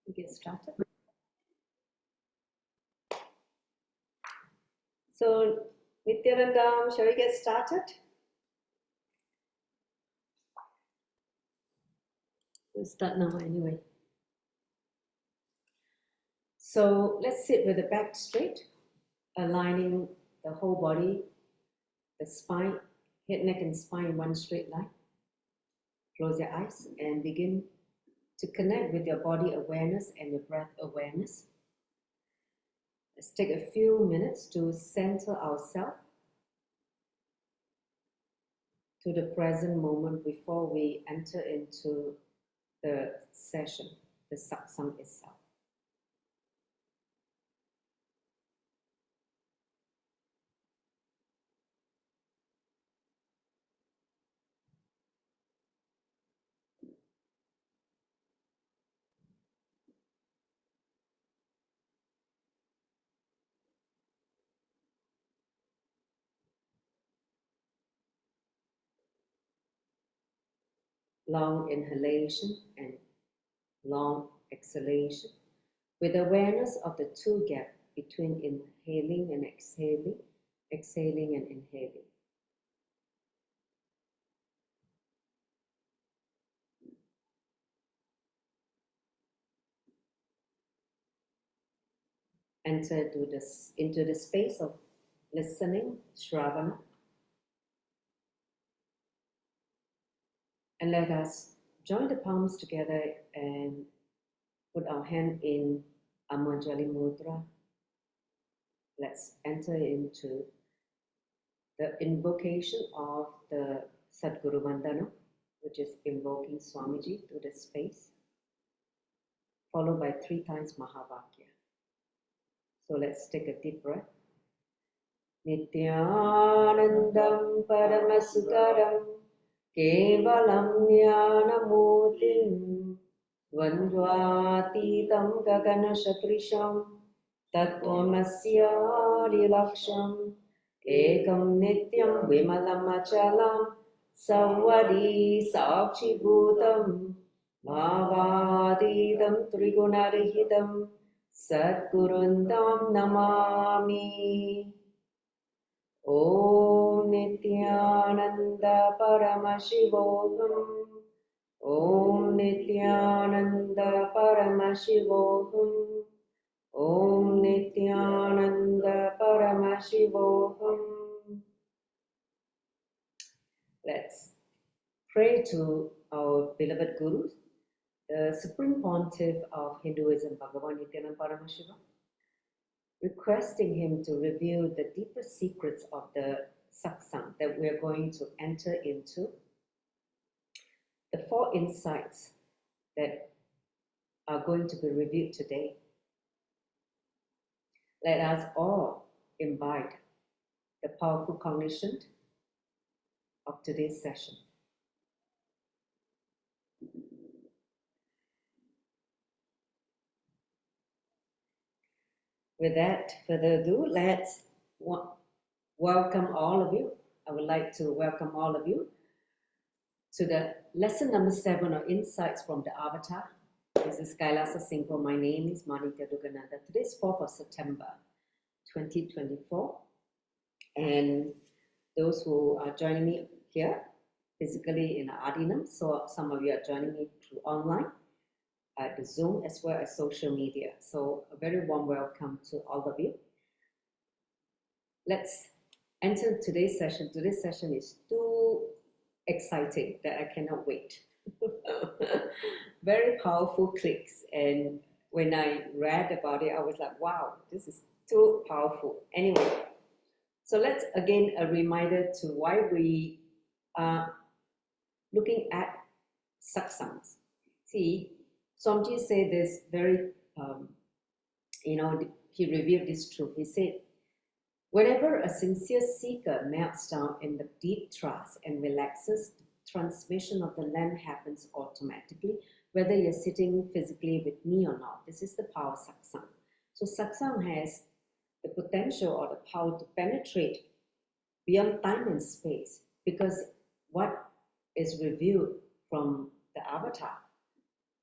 We get started. So, Nithyananda, shall we get started? We'll start now anyway. So, let's sit with the back straight, aligning the whole body, the spine, head, neck, and spine in one straight line. Close your eyes and begin to connect with your body awareness and your breath awareness. Let's take a few minutes to center ourselves to the present moment before we enter into the session, the satsang itself. Long inhalation and long exhalation with awareness of the two gaps between inhaling and exhaling, exhaling and inhaling. Enter into the space of listening, shravana, and let us join the palms together and put our hand in Amanjali Mudra. Let's enter into the invocation of the Sadguru Vandana, which is invoking Swamiji to the space, followed by 3 times Mahavakya. So let's take a deep breath. Nithyanandam Paramashivam Kevalam Jnanamutim Dvandvatitam Gaganashatrisham Tattvamasya Ekam Nityam Vimalam Achalam Savadi Sakshi Bhutam Bhavadidam Trigunarihitam Satgurundam Namami. Om Nithyananda Paramashivam. Om Nithyananda Paramashivam. Om Nithyananda Paramashivam. Let's pray to our beloved Guru, the Supreme Pontiff of Hinduism, Bhagavan Nithyananda Paramashivam, requesting him to reveal the deeper secrets of the satsang that we are going to enter into, the 4 insights that are going to be revealed today. Let us all imbibe the powerful cognition of today's session. Without further ado, let's welcome all of you. I would like to welcome all of you to the lesson number 7 of Insights from the Avatar. This is Kailasa Simple. My name is Manitya Dugananda. Today is 4th of September 2024. And those who are joining me here physically in Adinam, so some of you are joining me through online, the Zoom, as well as social media. So a very warm welcome to all of you. Let's enter today's session. Today's session is too exciting that I cannot wait. Very powerful clicks, and when I read about it, I was like, wow, this is too powerful. Anyway, so let's again a reminder to why we are looking at satsangs. See, Swamiji said this very, he revealed this truth. He said, whenever a sincere seeker melts down in the deep trust and relaxes, the transmission of the lamp happens automatically, whether you're sitting physically with me or not. This is the power of satsang. So satsang has the potential or the power to penetrate beyond time and space, because what is revealed from the avatar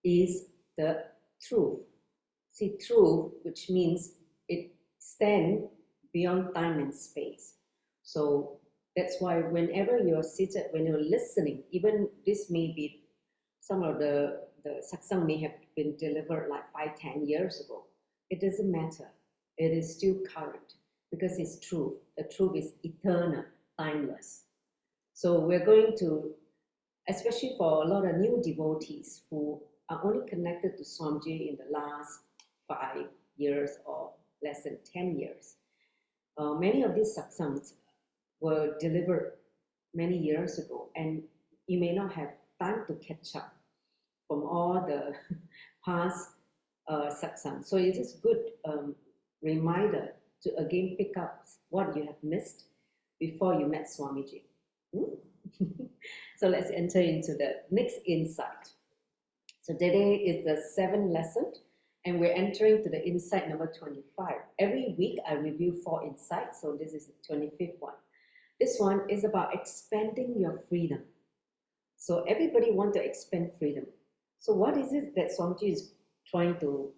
is the truth, See, truth, which means it stands beyond time and space. So that's why whenever you're seated, when you're listening, even this may be some of the satsang may have been delivered like 5, 10 years ago. It doesn't matter. It is still current because it's truth. The truth is eternal, timeless. So we're going to, especially for a lot of new devotees who are only connected to Swamiji in the last 5 years or less than 10 years. Many of these satsangs were delivered many years ago, and you may not have time to catch up from all the past satsangs. So it is good reminder to again pick up what you have missed before you met Swamiji. So let's enter into the next insight. So today is the 7th lesson, and we're entering to the insight number 25. Every week I review 4 insights, so this is the 25th one. This one is about expanding your freedom. So everybody wants to expand freedom. So what is it that Swamiji is trying to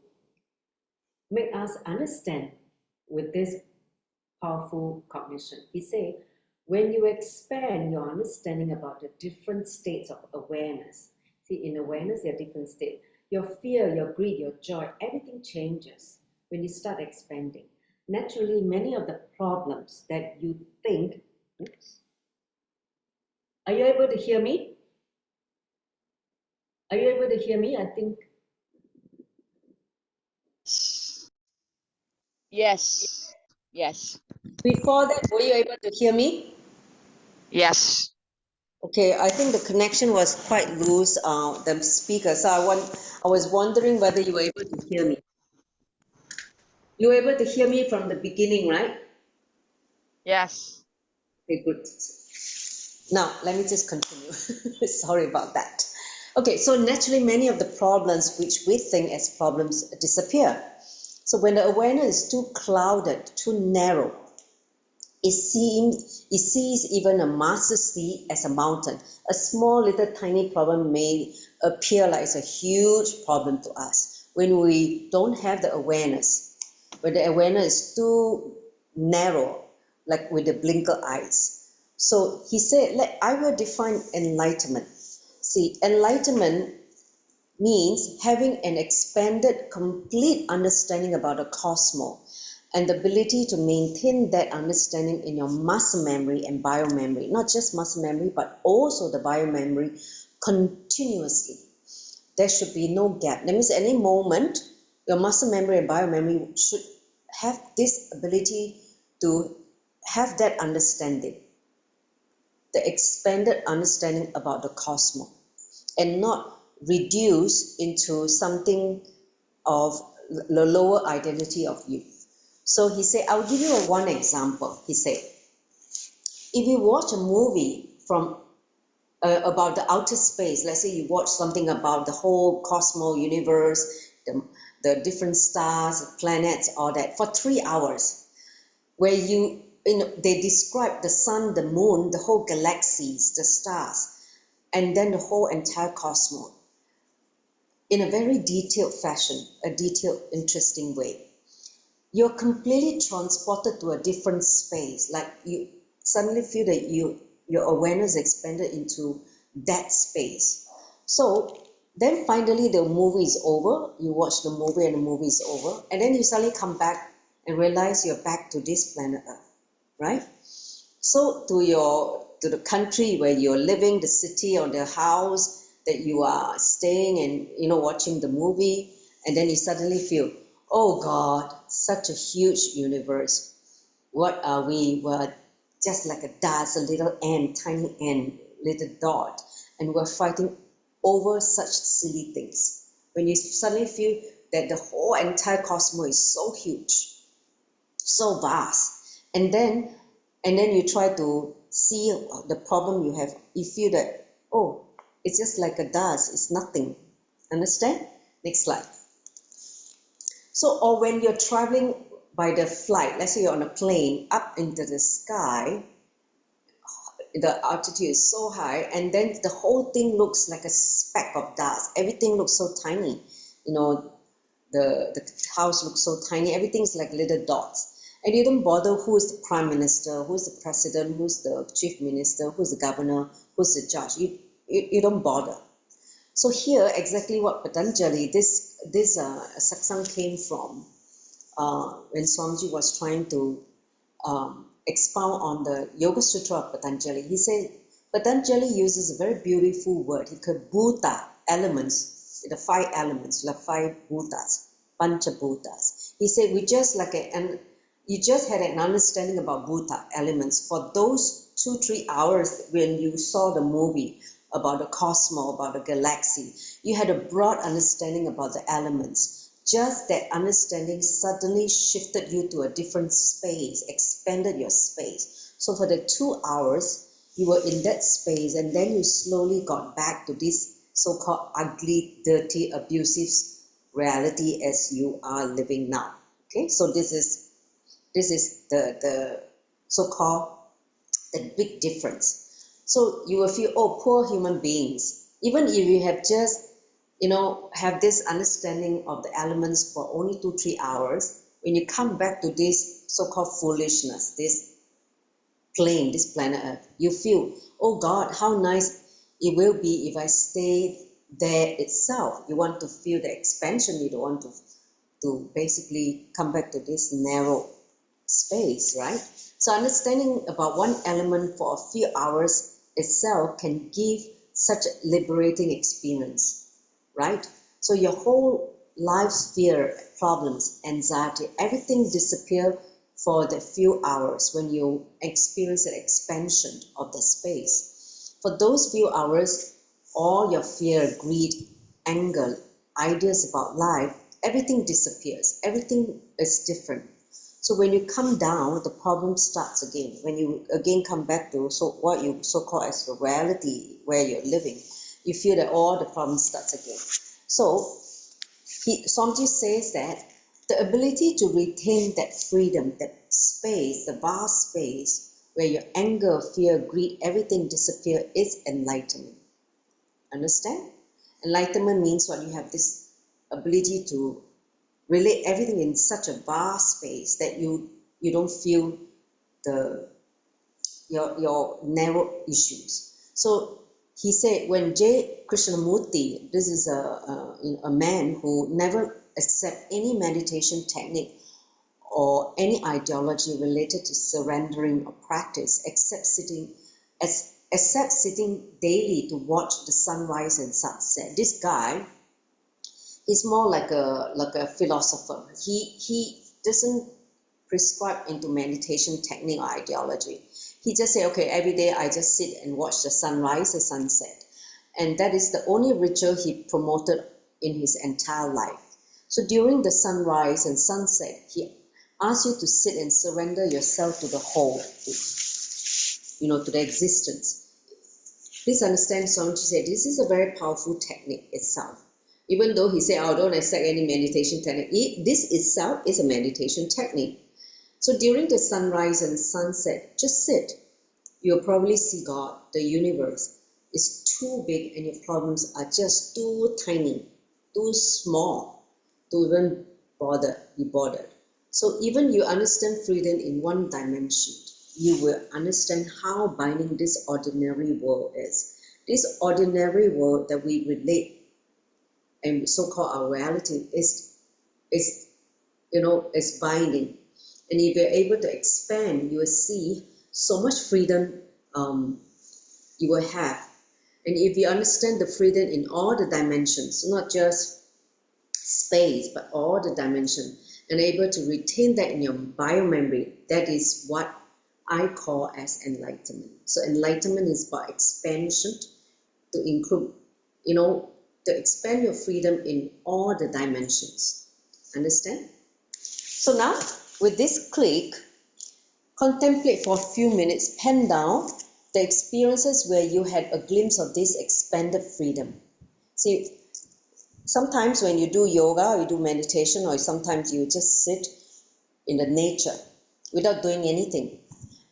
make us understand with this powerful cognition? He says, when you expand your understanding about the different states of awareness, see, in awareness, there are different states. Your fear, your greed, your joy, everything changes when you start expanding. Naturally, many of the problems that you think, oops, are you able to hear me? Are you able to hear me? I think. Yes. Yes. Before that, were you able to hear me? Yes. Okay, I think the connection was quite loose, the speaker. So I was wondering whether you were able to hear me. You were able to hear me from the beginning, right? Yes. Okay, good. Now, let me just continue. Sorry about that. Okay, so naturally, many of the problems which we think as problems disappear. So when the awareness is too clouded, too narrow, it sees even a master sea as a mountain. A small little tiny problem may appear like it's a huge problem to us when we don't have the awareness. When the awareness is too narrow, like with the blinker eyes. So he said, I will define enlightenment. See, enlightenment means having an expanded, complete understanding about the cosmos and the ability to maintain that understanding in your muscle memory and biomemory, not just muscle memory, but also the biomemory continuously. There should be no gap. That means any moment, your muscle memory and biomemory should have this ability to have that understanding, the expanded understanding about the cosmos, and not reduce into something of the lower identity of you. So he said, I'll give you one example. He said, if you watch a movie from about the outer space, let's say you watch something about the whole cosmos, universe, the different stars, planets, all that, for 3 hours, where they describe the sun, the moon, the whole galaxies, the stars, and then the whole entire cosmos in a very detailed fashion, a detailed, interesting way. You're completely transported to a different space, like you suddenly feel that your awareness expanded into that space. So then finally the movie is over, you watch the movie and the movie is over, and then you suddenly come back and realize you're back to this planet Earth, right? So to the country where you're living, the city or the house that you are staying and watching the movie, and then you suddenly feel, oh God, such a huge universe. What are we? We're just like a dust, a little ant, tiny ant, little dot, and we're fighting over such silly things. When you suddenly feel that the whole entire cosmos is so huge, so vast, and then you try to see the problem you have, you feel that, oh, it's just like a dust, it's nothing. Understand? Next slide. So, or when you're traveling by the flight, let's say you're on a plane up into the sky, the altitude is so high, and then the whole thing looks like a speck of dust. Everything looks so tiny. the house looks so tiny, everything's like little dots. And you don't bother who is the prime minister, who's the president, who's the chief minister, who's the governor, who's the judge. You don't bother. So here, exactly what Patanjali, this satsang came from when Swamiji was trying to expound on the Yoga Sutra of Patanjali. He said, Patanjali uses a very beautiful word. He called bhuta, elements, the 5 elements, the 5 bhutas, panchabhutas. He said, you just had an understanding about bhuta, elements, for those 2-3 hours when you saw the movie about the cosmos, about the galaxy. You had a broad understanding about the elements. Just that understanding suddenly shifted you to a different space, expanded your space. So for the 2 hours, you were in that space, and then you slowly got back to this so-called ugly, dirty, abusive reality as you are living now. Okay, so this is the so-called the big difference. So you will feel, oh, poor human beings. Even if you have just, have this understanding of the elements for only 2-3 hours, when you come back to this so-called foolishness, this plane, this planet Earth, you feel, oh God, how nice it will be if I stay there itself. You want to feel the expansion. You don't want to basically come back to this narrow space, right? So understanding about one element for a few hours itself can give such a liberating experience, right? So your whole life's fear, problems, anxiety, everything disappear for the few hours when you experience the expansion of the space. For those few hours, all your fear, greed, anger, ideas about life, everything disappears. Everything is different. So when you come down, the problem starts again. When you again come back to what you so-called as the reality where you're living, you feel that all the problems starts again. So Swamiji says that the ability to retain that freedom, that space, the vast space where your anger, fear, greed, everything disappear is enlightenment. Understand? Enlightenment means what? You have this ability to relate everything in such a vast space that you don't feel your narrow issues. So he said, when J. Krishnamurti, this is a man who never accept any meditation technique or any ideology related to surrendering or practice, except sitting daily to watch the sunrise and sunset. This guy is more like a philosopher. He doesn't prescribe into meditation technique or ideology. He just say, okay, every day I just sit and watch the sunrise and sunset. And that is the only ritual he promoted in his entire life. So during the sunrise and sunset, he asks you to sit and surrender yourself to the whole, to the existence. Please understand, Swamiji said, this is a very powerful technique itself. Even though he said, oh, don't accept any meditation technique, this itself is a meditation technique. So during the sunrise and sunset, just sit. You'll probably see God, the universe is too big and your problems are just too tiny, too small to even be bothered. So even you understand freedom in one dimension, you will understand how binding this ordinary world is. This ordinary world that we relate and so-called our reality is binding. And if you're able to expand, you will see so much freedom you will have. And if you understand the freedom in all the dimensions, not just space, but all the dimensions, and able to retain that in your biomemory, that is what I call as enlightenment. So enlightenment is about expansion to include, to expand your freedom in all the dimensions. Understand? So now, with this click, contemplate for a few minutes, pen down the experiences where you had a glimpse of this expanded freedom. See, sometimes when you do yoga or you do meditation, or sometimes you just sit in the nature without doing anything,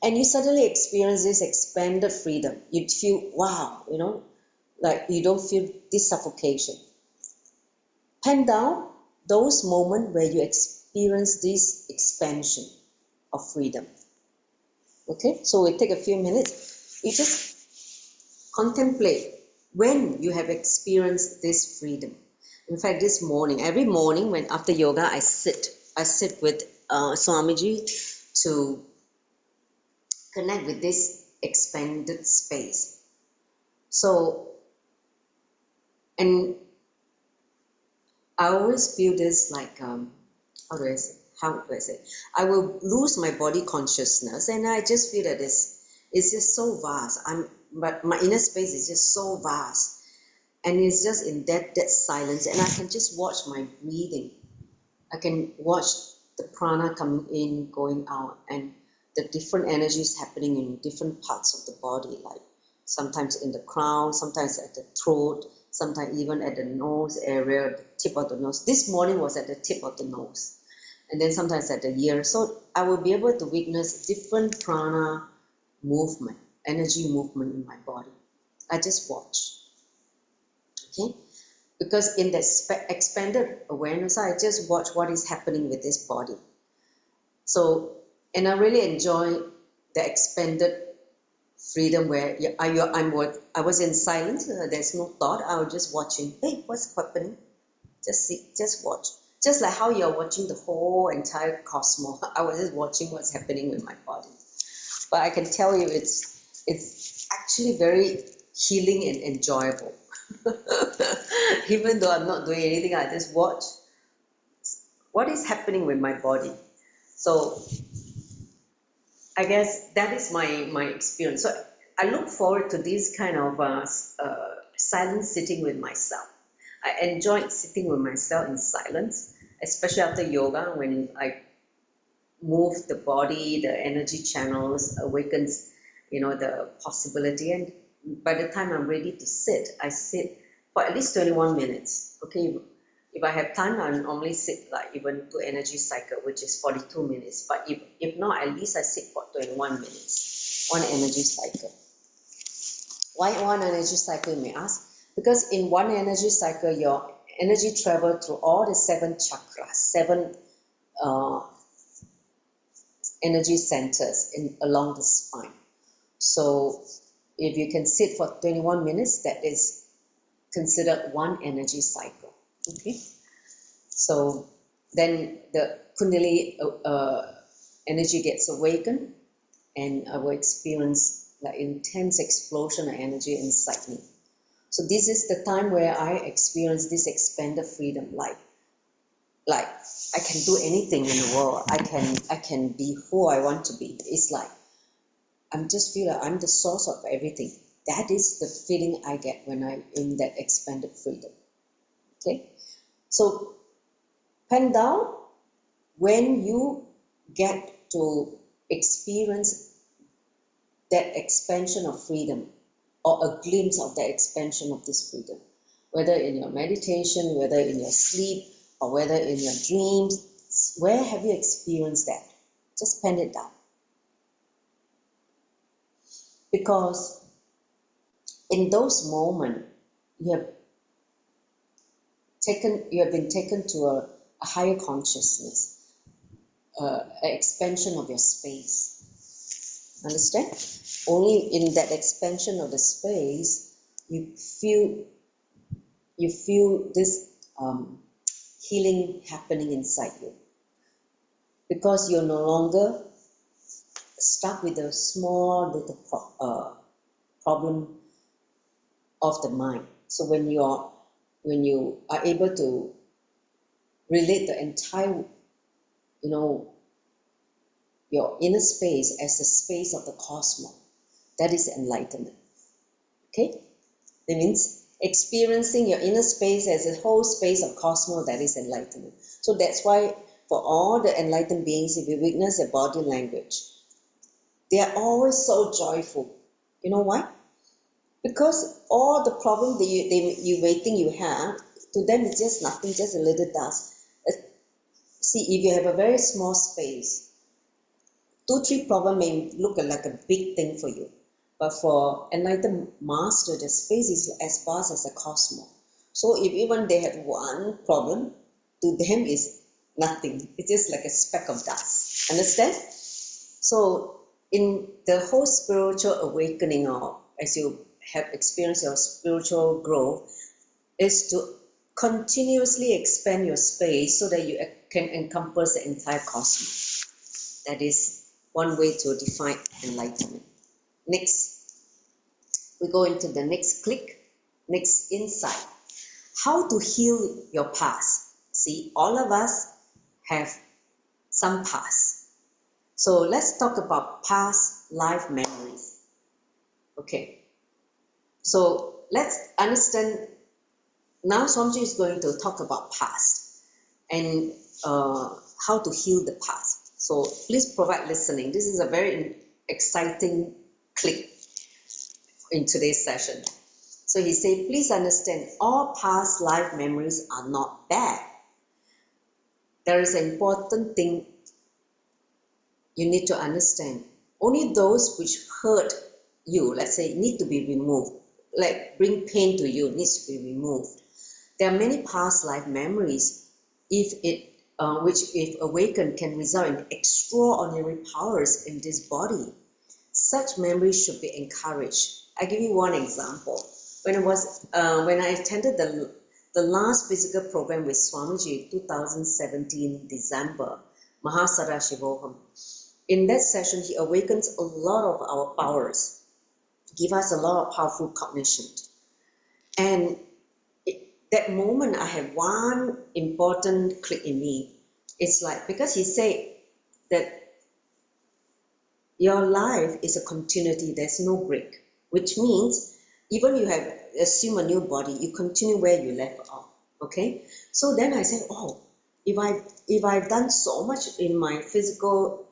and you suddenly experience this expanded freedom. You feel, wow, like you don't feel this suffocation. Pen down those moments where you experience this expansion of freedom. Okay, so we take a few minutes. You just contemplate when you have experienced this freedom. In fact, this morning, every morning when after yoga, I sit with Swamiji to connect with this expanded space. So, and I always feel this like, how do I say? I will lose my body consciousness, and I just feel that it's just so vast. But my inner space is just so vast, and it's just in that silence, and I can just watch my breathing. I can watch the prana coming in, going out, and the different energies happening in different parts of the body, like sometimes in the crown, sometimes at the throat, sometimes even at the nose area, the tip of the nose. This morning was at the tip of the nose, and then sometimes at the ear. So I will be able to witness different prana movement, energy movement in my body. I just watch, okay? Because in that expanded awareness, I just watch what is happening with this body. So, and I really enjoy the expanded freedom where I was in silence. There's no thought. I was just watching. Hey, what's happening? Just see, just watch. Just like how you're watching the whole entire cosmos. I was just watching what's happening with my body. But I can tell you, it's actually very healing and enjoyable. Even though I'm not doing anything, I just watch what is happening with my body. So I guess that is my experience. So I look forward to this kind of silent sitting with myself. I enjoyed sitting with myself in silence, especially after yoga, when I move the body, the energy channels, awakens, the possibility. And by the time I'm ready to sit, I sit for at least 21 minutes. Okay, if I have time, I normally sit like even 2 energy cycle, which is 42 minutes. But if not, at least I sit for 21 minutes, 1 energy cycle. Why 1 energy cycle, you may ask? Because in 1 energy cycle, your energy travel through all the 7 chakras, 7 energy centers along the spine. So if you can sit for 21 minutes, that is considered 1 energy cycle. Okay, so then the Kundalini energy gets awakened, and I will experience the intense explosion of energy inside me. So this is the time where I experience this expanded freedom, like I can do anything in the world. I can be who I want to be. It's like I'm just feel like I'm the source of everything. That is the feeling I get when I'm in that expanded freedom. Okay, so pen down when you get to experience that expansion of freedom, or a glimpse of the expansion of this freedom, whether in your meditation, whether in your sleep, or whether in your dreams. Where have you experienced that? Just pen it down. Because in those moments, you have been taken to a higher consciousness, an expansion of your space. Understand? Only in that expansion of the space, you feel this healing happening inside you, because you're no longer stuck with a small little problem of the mind. So when you are able to relate the entire, your inner space as the space of the cosmos, that is enlightenment. Okay, that means experiencing your inner space as a whole space of cosmos, that is enlightenment. So that's why for all the enlightened beings, if you witness their body language, they are always so joyful. You know why? Because all the problem that you waiting you have, to them it's just nothing, just a little dust. See, if you have a very small space, 2-3 problems may look like a big thing for you. But for enlightened master, the space is as vast as the cosmos. So if even they have 1 problem, to them is nothing. It's just like a speck of dust. Understand? So in the whole spiritual awakening, or as you have experienced your spiritual growth, is to continuously expand your space so that you can encompass the entire cosmos. That is one way to define enlightenment. Next, we go into the next next insight. How to heal your past. See, all of us have some past. So let's talk about past life memories. Okay. So let's understand. Now Swamiji is going to talk about past and how to heal the past. So please provide listening. This is a very exciting clip in today's session. So he said, please understand, all past life memories are not bad. There is an important thing you need to understand. Only those which hurt you, let's say, need to be removed, like bring pain to you, needs to be removed. There are many past life memories, which if awakened can result in extraordinary powers in this body. Such memories should be encouraged. I give you one example. When I attended the last physical program with Swamiji, 2017 December, Mahasarashivoham. In that session, he awakens a lot of our powers, give us a lot of powerful cognition. And that moment, I have one important click in me. It's like, because he said that your life is a continuity, there's no break, which means even you have assumed a new body, you continue where you left off. Okay? So then I said, oh, if I've done so much in my physical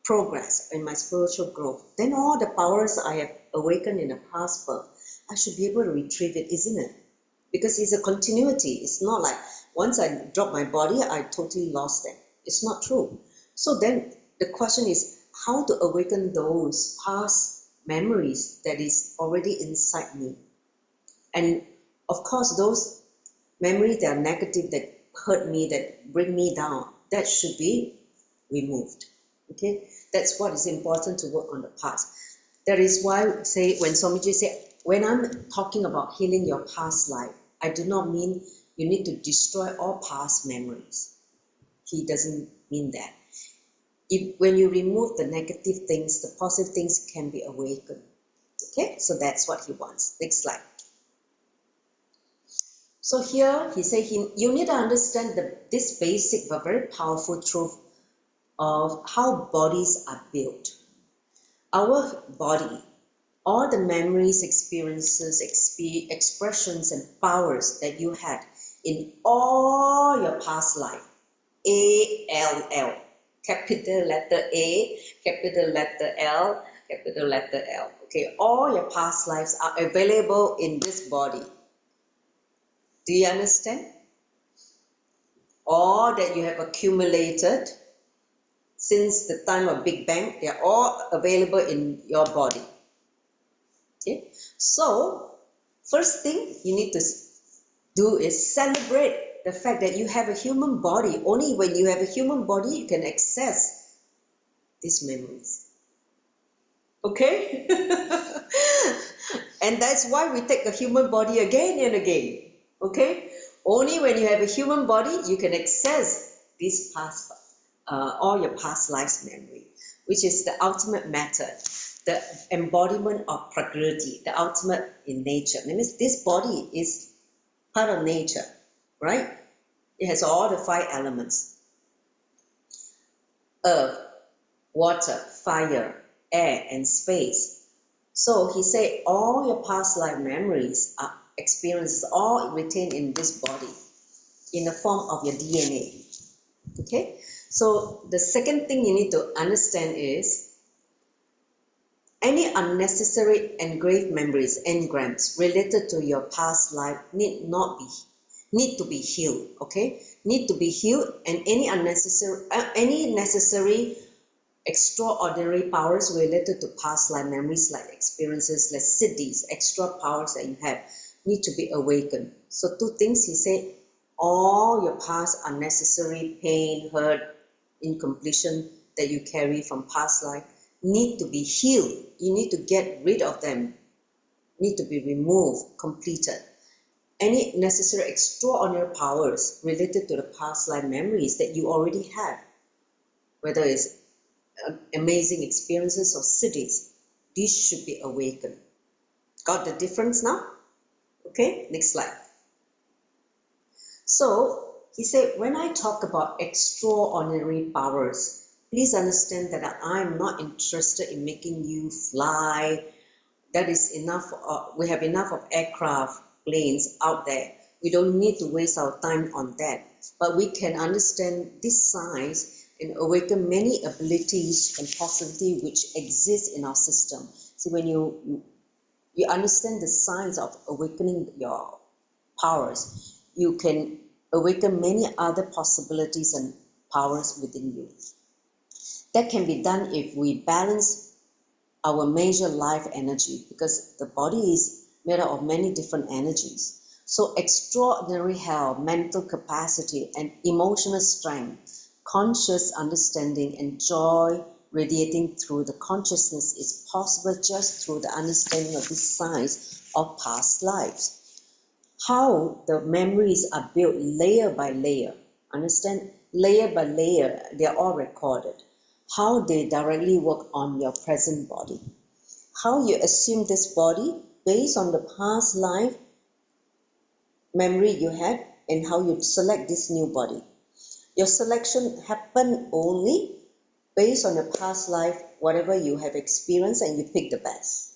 progress, in my spiritual growth, then all the powers I have awakened in the past birth, I should be able to retrieve it, isn't it? Because it's a continuity. It's not like once I drop my body, I totally lost them. It's not true. So then the question is how to awaken those past memories that is already inside me. And of course, those memories that are negative, that hurt me, that bring me down, that should be removed. Okay, that's what is important to work on the past. That is why, say, when Swamiji said, when I'm talking about healing your past life, I do not mean you need to destroy all past memories. He doesn't mean that. When you remove the negative things, the positive things can be awakened. Okay, so that's what he wants. Next slide. So here he said you need to understand this basic but very powerful truth of how bodies are built. Our body, all the memories, experiences, expressions and powers that you had in all your past life, A-L-L, capital letter A, capital letter L, capital letter L. Okay, all your past lives are available in this body. Do you understand? All that you have accumulated since the time of Big Bang, they are all available in your body. Okay? So, first thing you need to do is celebrate the fact that you have a human body. Only when you have a human body, you can access these memories. Okay? And that's why we take a human body again and again. Okay? Only when you have a human body, you can access these past, all your past lives memory, which is the ultimate method, the embodiment of Prakriti, the ultimate in nature. That means this body is part of nature, right? It has all the 5 elements: earth, water, fire, air, and space. So he said all your past life memories are experiences all retained in this body in the form of your DNA. Okay? So the second thing you need to understand is any unnecessary engraved memories, engrams related to your past life need to be healed. Okay? Need to be healed, and any necessary extraordinary powers related to past life memories, like experiences, like siddhis, extra powers that you have, need to be awakened. So 2 things he said, all your past unnecessary pain, hurt, incompletion that you carry from past life need to be healed. You need to get rid of them, need to be removed, completed. Any necessary extraordinary powers related to the past life memories that you already have, whether it's amazing experiences or cities, these should be awakened. Got the difference now? Okay, next slide. So he said, when I talk about extraordinary powers, please understand that I am not interested in making you fly. That is enough. We have enough of aircraft, planes out there. We don't need to waste our time on that. But we can understand this science and awaken many abilities and possibilities which exist in our system. See, when you understand the science of awakening your powers, you can awaken many other possibilities and powers within you. That can be done if we balance our major life energy, because the body is made up of many different energies. So extraordinary health, mental capacity, and emotional strength, conscious understanding, and joy radiating through the consciousness is possible just through the understanding of this science of past lives. How the memories are built layer by layer, understand? Layer by layer, they are all recorded. How they directly work on your present body. How you assume this body based on the past life memory you had, and how you select this new body. Your selection happened only based on your past life, whatever you have experienced, and you pick the best.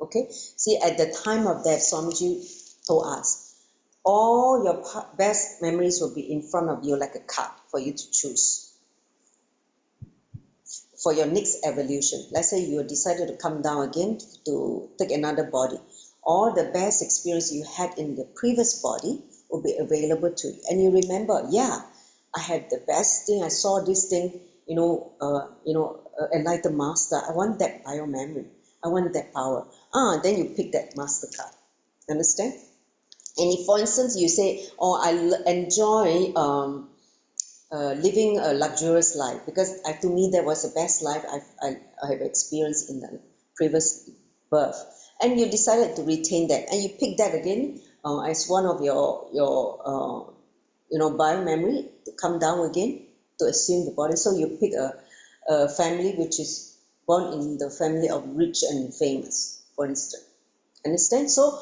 Okay? See, at the time of death, Swamiji told us, all your best memories will be in front of you like a card for you to choose for your next evolution. Let's say you decided to come down again to take another body. All the best experience you had in the previous body will be available to you. And you remember, yeah, I had the best thing, I saw this thing, enlightened master. I want that bio memory. I want that power. Then you pick that master card. Understand? And if, for instance, you say, oh, I enjoy living a luxurious life, because to me that was the best life I have experienced in the previous birth, and you decided to retain that, and you pick that again as one of your bio memory to come down again to assume the body. So you pick a family which is born in the family of rich and famous, for instance. Understand? So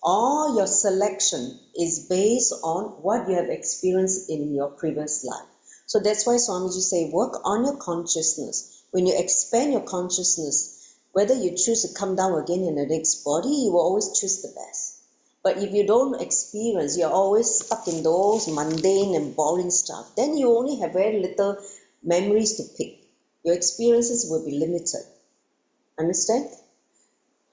all your selection is based on what you have experienced in your previous life. So that's why Swamiji say, work on your consciousness. When you expand your consciousness, whether you choose to come down again in the next body, you will always choose the best. But if you don't experience, you're always stuck in those mundane and boring stuff, then you only have very little memories to pick. Your experiences will be limited. Understand?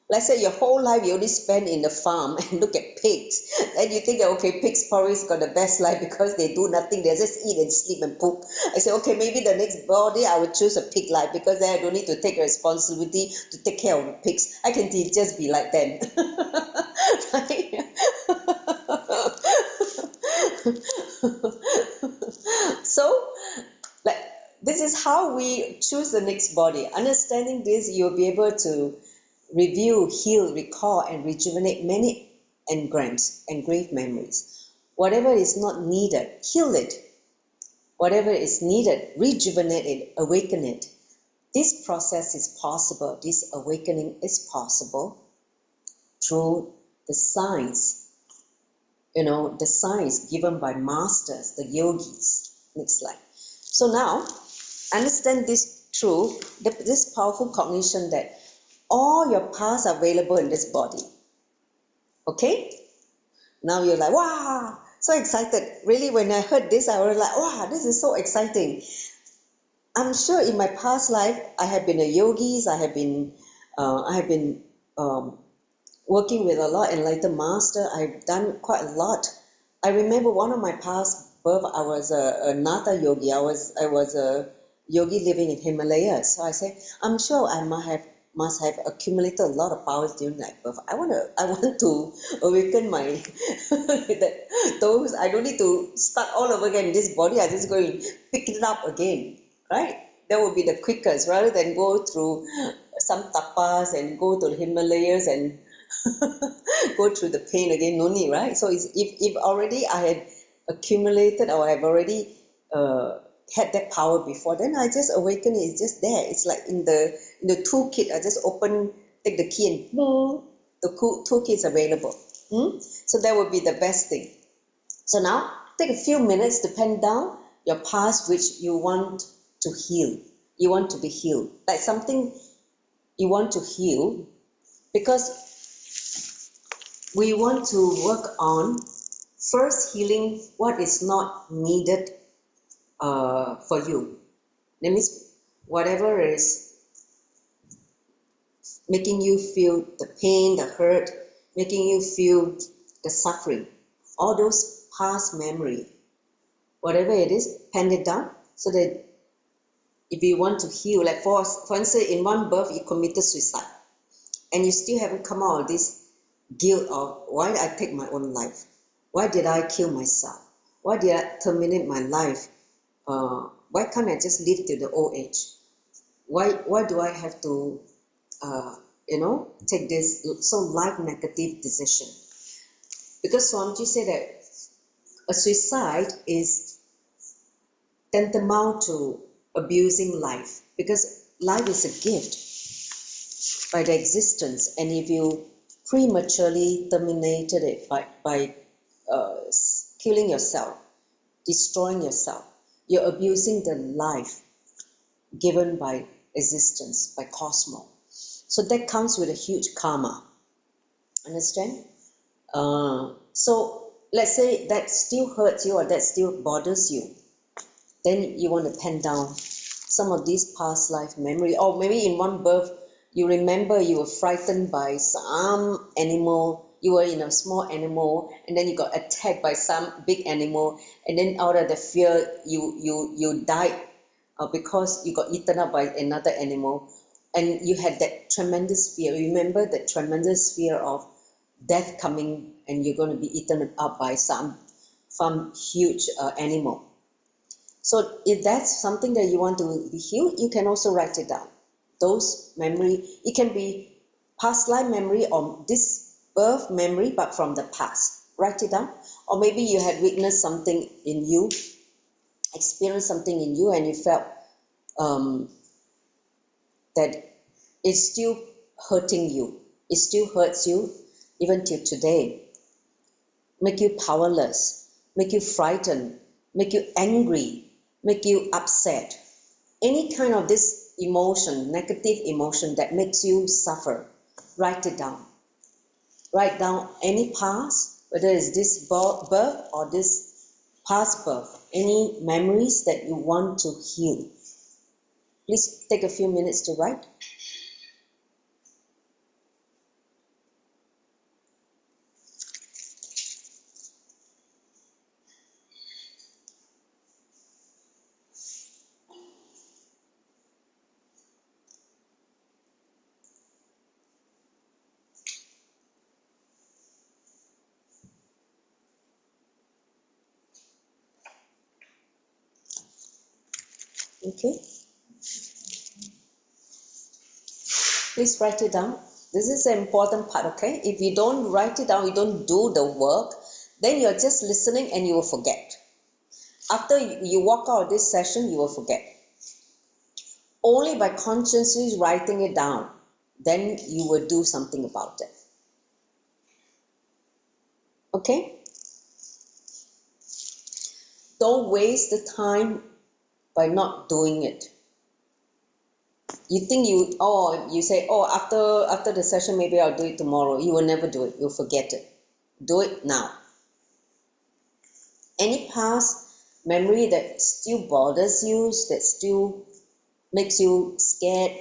Let's say your whole life you only spend in the farm and look at pigs. And you think that, okay, pigs probably got the best life because they do nothing. They just eat and sleep and poop. I say, okay, maybe the next body I would choose a pig life, because then I don't need to take responsibility to take care of the pigs. I can just be like them. So, this is how we choose the next body. Understanding this, you'll be able to review, heal, recall, and rejuvenate many engraved memories. Whatever is not needed, heal it. Whatever is needed, rejuvenate it, awaken it. This process is possible, this awakening is possible through the science, the science given by masters, the yogis. Next slide. So now, understand this truth, this powerful cognition that all your past are available in this body. Okay? Now you're like, wow, so excited. Really, when I heard this, I was like, wow, this is so exciting. I'm sure in my past life, I have been a yogis, I have been working with a lot of enlightened master. I've done quite a lot. I remember one of my past birth, I was a Natha yogi. I was a yogi living in Himalayas. So I said, I'm sure I might have must have accumulated a lot of powers during that birth. I want to awaken my those. I don't need to start all over again in this body. I just go and pick it up again, right? That would be the quickest, rather than go through some tapas and go to the Himalayas and go through the pain again. No need, right? So if already I had accumulated, or I've already had that power before, then I just awaken it. It's just there. It's like in the toolkit. I just take the key and boom, the toolkit is available. So that would be the best thing. So now take a few minutes to pen down your past which you want to heal. You want to be healed, like something you want to heal, because we want to work on first healing what is not needed for you. That means whatever is making you feel the pain, the hurt, making you feel the suffering, all those past memory, whatever it is, pen it down, so that if you want to heal, like for instance, in one birth you committed suicide, and you still haven't come out of this guilt of why did I take my own life? Why did I kill myself? Why did I terminate my life? Why can't I just live till the old age? Why do I have to, take this so life negative decision? Because Swamiji said that a suicide is tantamount to abusing life, because life is a gift by the existence, and if you prematurely terminated it by killing yourself, destroying yourself, you're abusing the life given by existence, by cosmos. So that comes with a huge karma. Understand? So let's say that still hurts you, or that still bothers you. Then you want to pen down some of these past life memory, or maybe in one birth you remember you were frightened by some animal. You were in a small animal, and then you got attacked by some big animal, and then out of the fear you died because you got eaten up by another animal, and you had that tremendous fear. Remember that tremendous fear of death coming, and you're going to be eaten up by some huge animal. So if that's something that you want to be healed, you can also write it down. Those memory, it can be past life memory or this birth memory, but from the past. Write it down. Or maybe you had witnessed something in you, experienced something in you, and you felt that it's still hurting you. It still hurts you even till today. Make you powerless, make you frightened, make you angry, make you upset. Any kind of this emotion, negative emotion that makes you suffer, write it down. Write down any past, whether it's this birth or this past birth, any memories that you want to heal. Please take a few minutes to write. Okay. Please write it down. This is an important part, okay? If you don't write it down, you don't do the work, then you're just listening and you will forget. After you walk out of this session, you will forget. Only by consciously writing it down, then you will do something about it. Okay? Don't waste the time by not doing it. You think you say, after the session, maybe I'll do it tomorrow. You will never do it. You'll forget it. Do it now. Any past memory that still bothers you, that still makes you scared,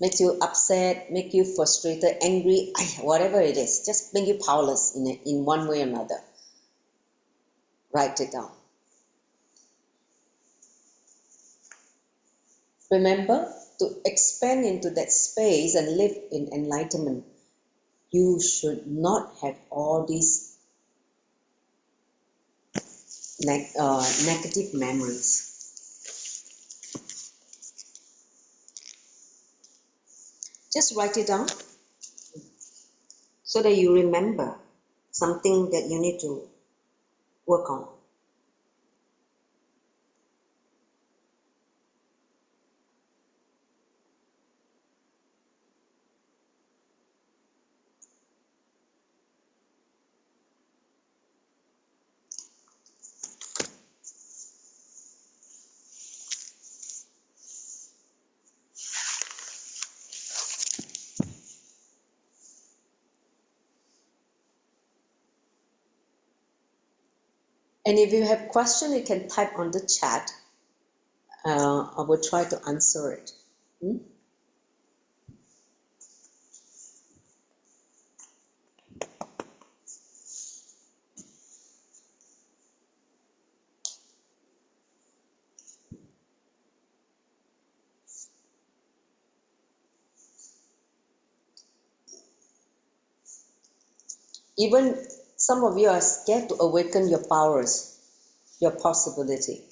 makes you upset, make you frustrated, angry, whatever it is, just make you powerless in one way or another. Write it down. Remember to expand into that space and live in enlightenment, you should not have all these negative memories. Just write it down so that you remember something that you need to work on. And if you have questions, you can type on the chat. I will try to answer it. Even some of you are scared to awaken your powers, your possibility.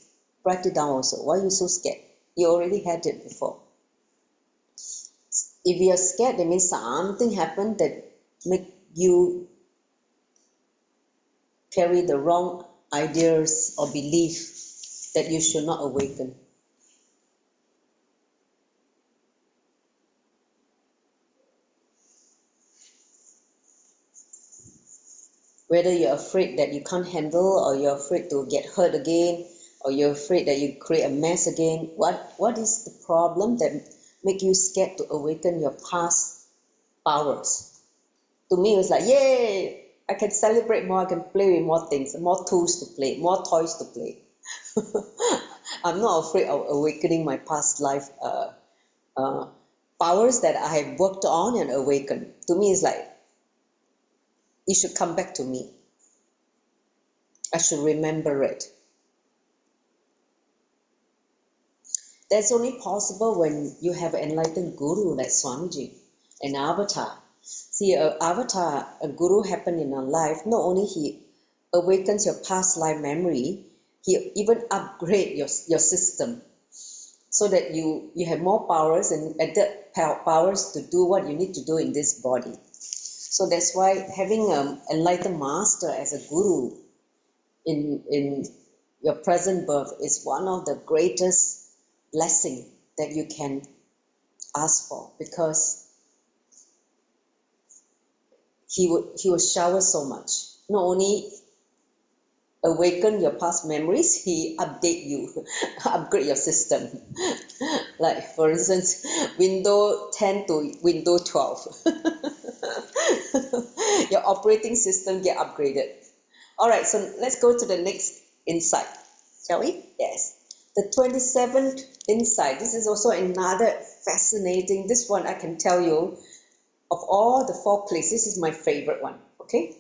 Write it down also. Why are you so scared? You already had it before. If you are scared, that means something happened that make you carry the wrong ideas or belief that you should not awaken. Whether you're afraid that you can't handle, or you're afraid to get hurt again, or you're afraid that you create a mess again, what is the problem that make you scared to awaken your past powers? To me, it was like, yay, I can celebrate more, I can play with more things, more tools to play, more toys to play. I'm not afraid of awakening my past life powers that I have worked on and awakened. To me, it's like, it should come back to me. I should remember it. That's only possible when you have an enlightened guru like Swamiji, an avatar. See, an avatar, a guru happened in our life, not only he awakens your past life memory, he even upgrade your system so that you have more powers and added powers to do what you need to do in this body. So that's why having an enlightened master as a guru in your present birth is one of the greatest blessing that you can ask for, because he will shower so much. Not only awaken your past memories, he update you, upgrade your system. Like for instance, Windows 10 to Windows 12. Your operating system get upgraded. All right, so let's go to the next insight, shall we? Yes. The 27th insight. This is also another fascinating. This one I can tell you, of all the 4 places, this is my favorite one. Okay.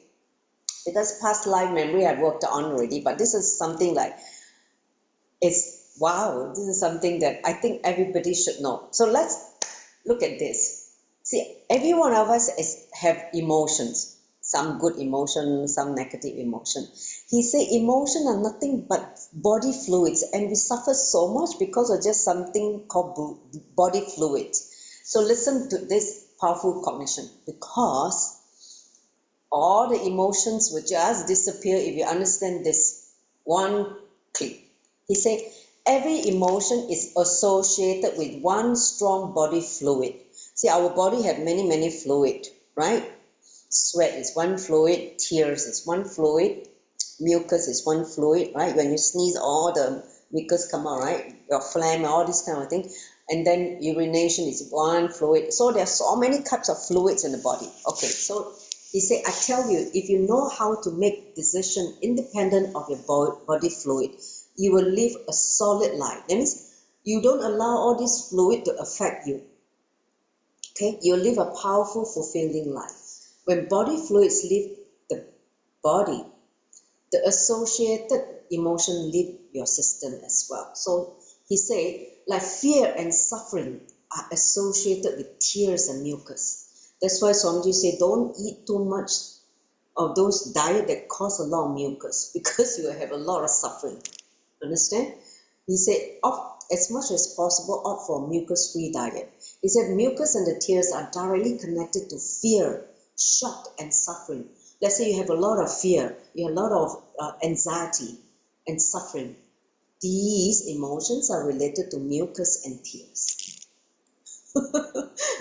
Because past life memory I've worked on already, but this is something like, it's wow, this is something that I think everybody should know. So let's look at this. See, every one of us have emotions, some good emotion, some negative emotion. He said emotion are nothing but body fluids, and we suffer so much because of just something called body fluids. So listen to this powerful cognition, because all the emotions will just disappear if you understand this one click. He said, every emotion is associated with one strong body fluid. See, our body have many fluid, right? Sweat is one fluid, tears is one fluid, mucus is one fluid, right? When you sneeze, all the mucus come out, right? Your phlegm, all this kind of thing. And then urination is one fluid. So there are so many types of fluids in the body. Okay, so he said, I tell you, if you know how to make decision independent of your body fluid, you will live a solid life. That means you don't allow all this fluid to affect you. Okay, you live a powerful, fulfilling life. When body fluids leave the body, the associated emotion leave your system as well. So he said, like fear and suffering are associated with tears and mucus. That's why Swamiji said, don't eat too much of those diet that cause a lot of mucus, because you will have a lot of suffering. Understand? He said, opt as much as possible, opt for mucus-free diet. He said mucus and the tears are directly connected to fear, shock, and suffering. Let's say you have a lot of fear, you have a lot of anxiety and suffering. These emotions are related to mucus and tears.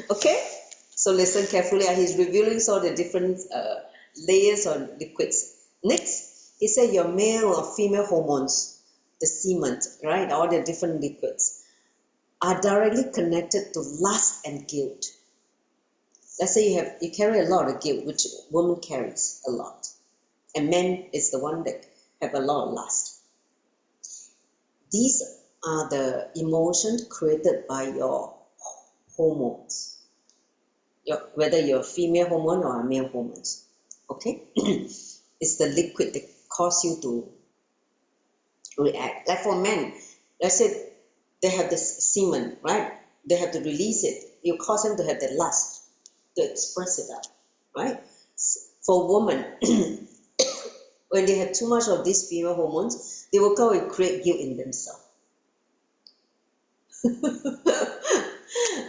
Okay? So listen carefully. He's revealing all the different layers or liquids. Next, he said your male or female hormones, the semen, right, all the different liquids, are directly connected to lust and guilt. Let's say you carry a lot of guilt, which woman carries a lot, and men is the one that have a lot of lust. These are the emotions created by your hormones, whether you're a female hormone or a male hormones. Okay, it's the liquid that cause you to react. Like for men, let's say they have this semen, right? They have to release it. You cause them to have the lust to express it out, right? For women, when they have too much of these female hormones, they will go and create guilt in themselves.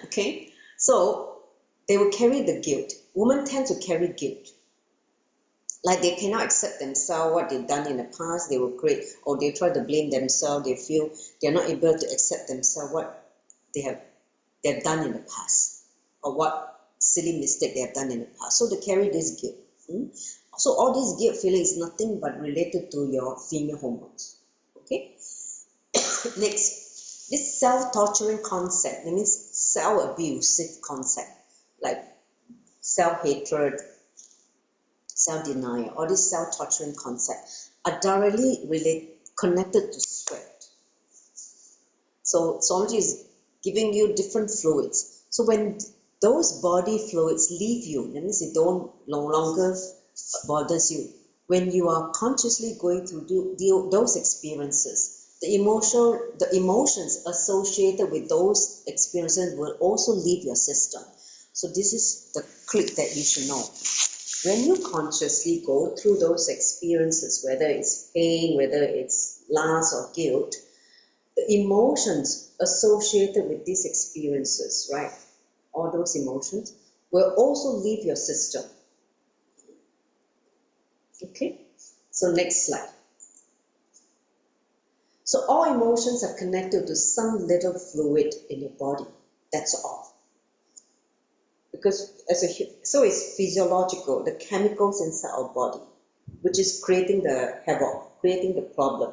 Okay, so they will carry the guilt. Women tend to carry guilt. Like they cannot accept themselves, what they've done in the past, they will create, or they try to blame themselves, they feel they're not able to accept themselves, what they've done in the past, or what silly mistake they have done in the past. So they carry this guilt. So all this guilt feeling is nothing but related to your female hormones. Okay? Next, this self-torturing concept, that means self-abusive concept, like self-hatred, self-denial, all these self-torturing concepts are directly connected to sweat. So Swamiji is giving you different fluids. So when those body fluids leave you, that means they don't no longer bothers you. When you are consciously going through those experiences, the emotions associated with those experiences will also leave your system. So this is the click that you should know. When you consciously go through those experiences, whether it's pain, whether it's lust or guilt, the emotions associated with these experiences, right, all those emotions, will also leave your system. Okay, so next slide. So all emotions are connected to some little fluid in your body, that's all. Because so it's physiological, the chemicals inside our body, which is creating the havoc, creating the problem,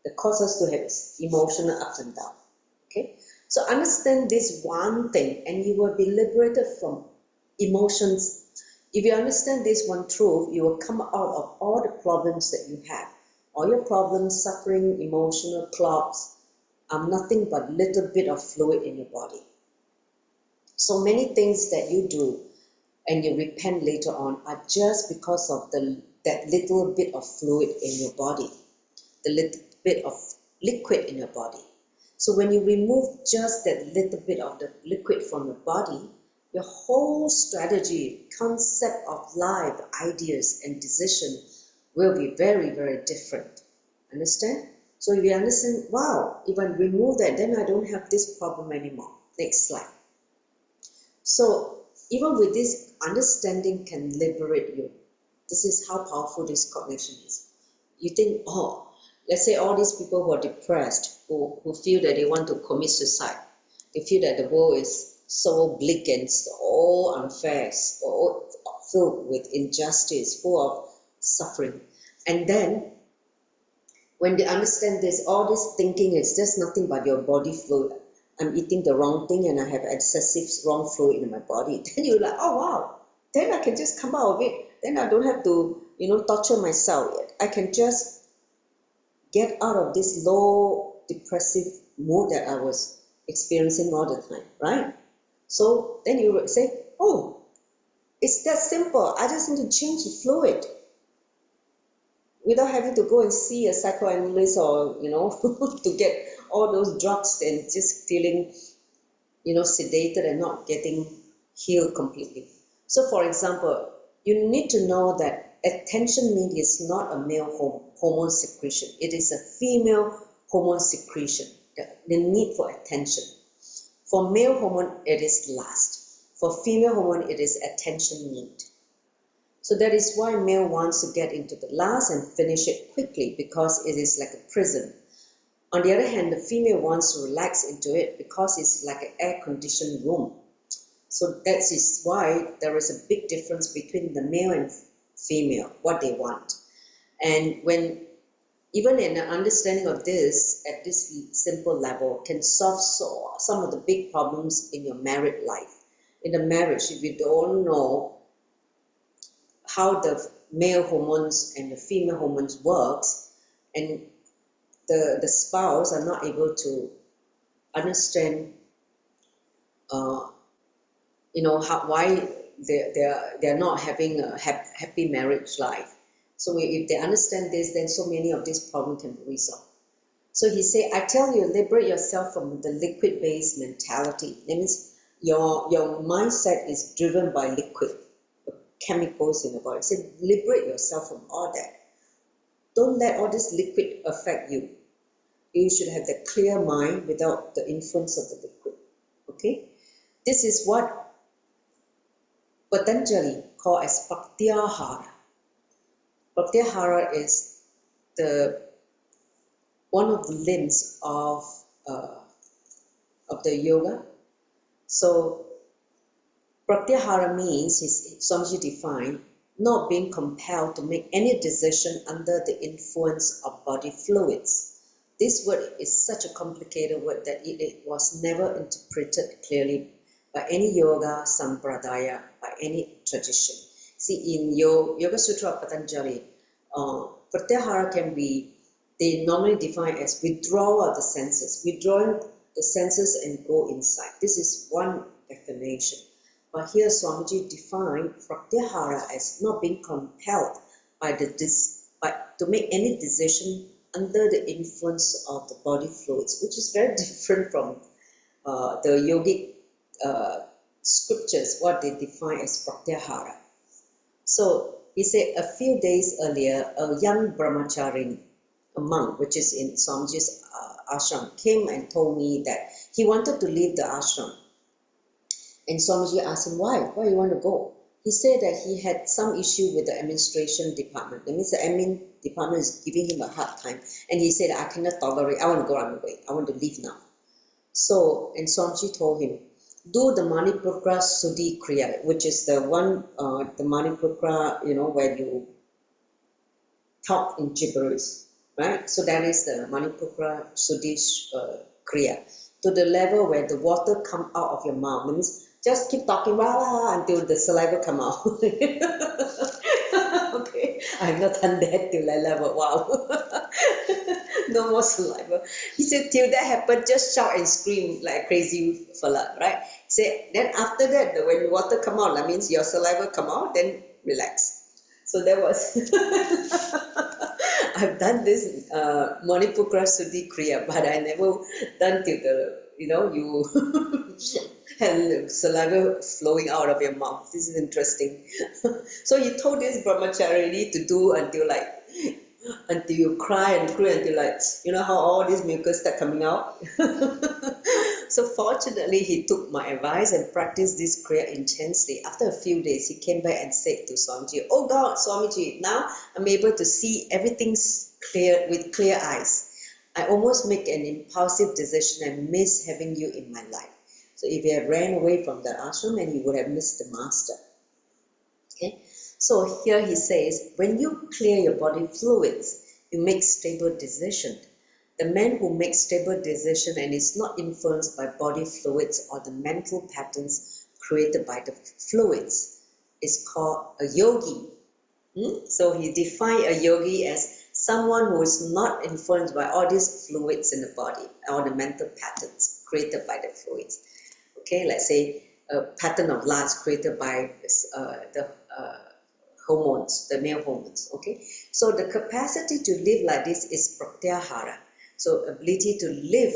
that causes us to have emotional ups and downs. Okay, so understand this one thing, and you will be liberated from emotions. If you understand this one truth, you will come out of all the problems that you have. All your problems, suffering, emotional clogs, are nothing but little bit of fluid in your body. So many things that you do and you repent later on are just because of that little bit of fluid in your body, the little bit of liquid in your body. So when you remove just that little bit of the liquid from your body, your whole strategy, concept of life, ideas and decision will be very, very different. Understand? So if you understand, wow, if I remove that, then I don't have this problem anymore. Next slide. So even with this, understanding can liberate you. This is how powerful this cognition is. You think, oh, let's say all these people who are depressed, who feel that they want to commit suicide, they feel that the world is so bleak and so unfair, so filled with injustice, full of suffering. And then when they understand this, all this thinking is just nothing but your body fluid. I'm eating the wrong thing and I have excessive wrong fluid in my body. Then you're like, oh wow, then I can just come out of it. Then I don't have to, torture myself yet. I can just get out of this low depressive mood that I was experiencing all the time, right? So then you would say, oh, it's that simple. I just need to change the fluid without having to go and see a psychoanalyst or, to get all those drugs and just feeling, sedated and not getting healed completely. So, for example, you need to know that attention need is not a male hormone secretion. It is a female hormone secretion, the need for attention. For male hormone, it is lust. For female hormone, it is attention need. So that is why male wants to get into the lust and finish it quickly, because it is like a prison. On the other hand, the female wants to relax into it because it's like an air-conditioned room. So that is why there is a big difference between the male and female, what they want. And when even an understanding of this at this simple level can solve some of the big problems in your married life. In the marriage, if you don't know how the male hormones and the female hormones works, and the spouse are not able to understand why they're not having a happy marriage life. So if they understand this, then so many of these problems can be resolved. So he said, I tell you, liberate yourself from the liquid-based mentality. That means your mindset is driven by liquid, chemicals in the body. He said, liberate yourself from all that. Don't let all this liquid affect you. You should have the clear mind without the influence of the liquid. Okay? This is what Patanjali called as Pratyahara. Pratyahara is one of the limbs of the yoga. So Pratyahara means, Swamiji defined, not being compelled to make any decision under the influence of body fluids. This word is such a complicated word that it was never interpreted clearly by any yoga sampradaya, by any tradition. See, in Yoga Sutra of Patanjali, Pratyahara can be, they normally define as withdrawal of the senses, withdrawing the senses and go inside. This is one definition. But here Swamiji defined Pratyahara as not being compelled to make any decision under the influence of the body fluids, which is very different from the yogic scriptures, what they define as Pratyahara. So he said, a few days earlier, a young brahmacharini, a monk, which is in Swamiji's ashram, came and told me that he wanted to leave the ashram. And Swamiji asked him, why? Why you want to go? He said that he had some issue with the administration department. That means the admin department is giving him a hard time. And he said, I cannot tolerate, I want to go on away. I want to leave now. So, and Swamiji told him, do the Manipura Sudhi Kriya, which is the one, the Manipura, where you talk in gibberish, right? So that is the Manipura Sudhi Kriya. To the level where the water come out of your mouth. Means just keep talking until the saliva come out. Okay, I've not done that till that level. Wow. No more saliva. He said, till that happened, just shout and scream like a crazy fella, right? He said, then after that, when the water come out, that means your saliva come out, then relax. So that was, I've done this Manipura Sudhi Kriya, but I never done till the, you and saliva flowing out of your mouth. This is interesting. So he told this brahmachari to do until you cry and cry until how all these mucus start coming out. So fortunately, he took my advice and practiced this kriya intensely. After a few days, he came back and said to Swamiji, oh God, Swamiji, now I'm able to see everything clear with clear eyes. I almost make an impulsive decision and miss having you in my life. So if he had ran away from the ashram, and he would have missed the master. Okay. So here he says, when you clear your body fluids, you make stable decision. The man who makes stable decision and is not influenced by body fluids or the mental patterns created by the fluids is called a yogi. So he defined a yogi as someone who is not influenced by all these fluids in the body or the mental patterns created by the fluids. Okay, let's say a pattern of lust created by the hormones, the male hormones. Okay, so the capacity to live like this is pratyahara. So ability to live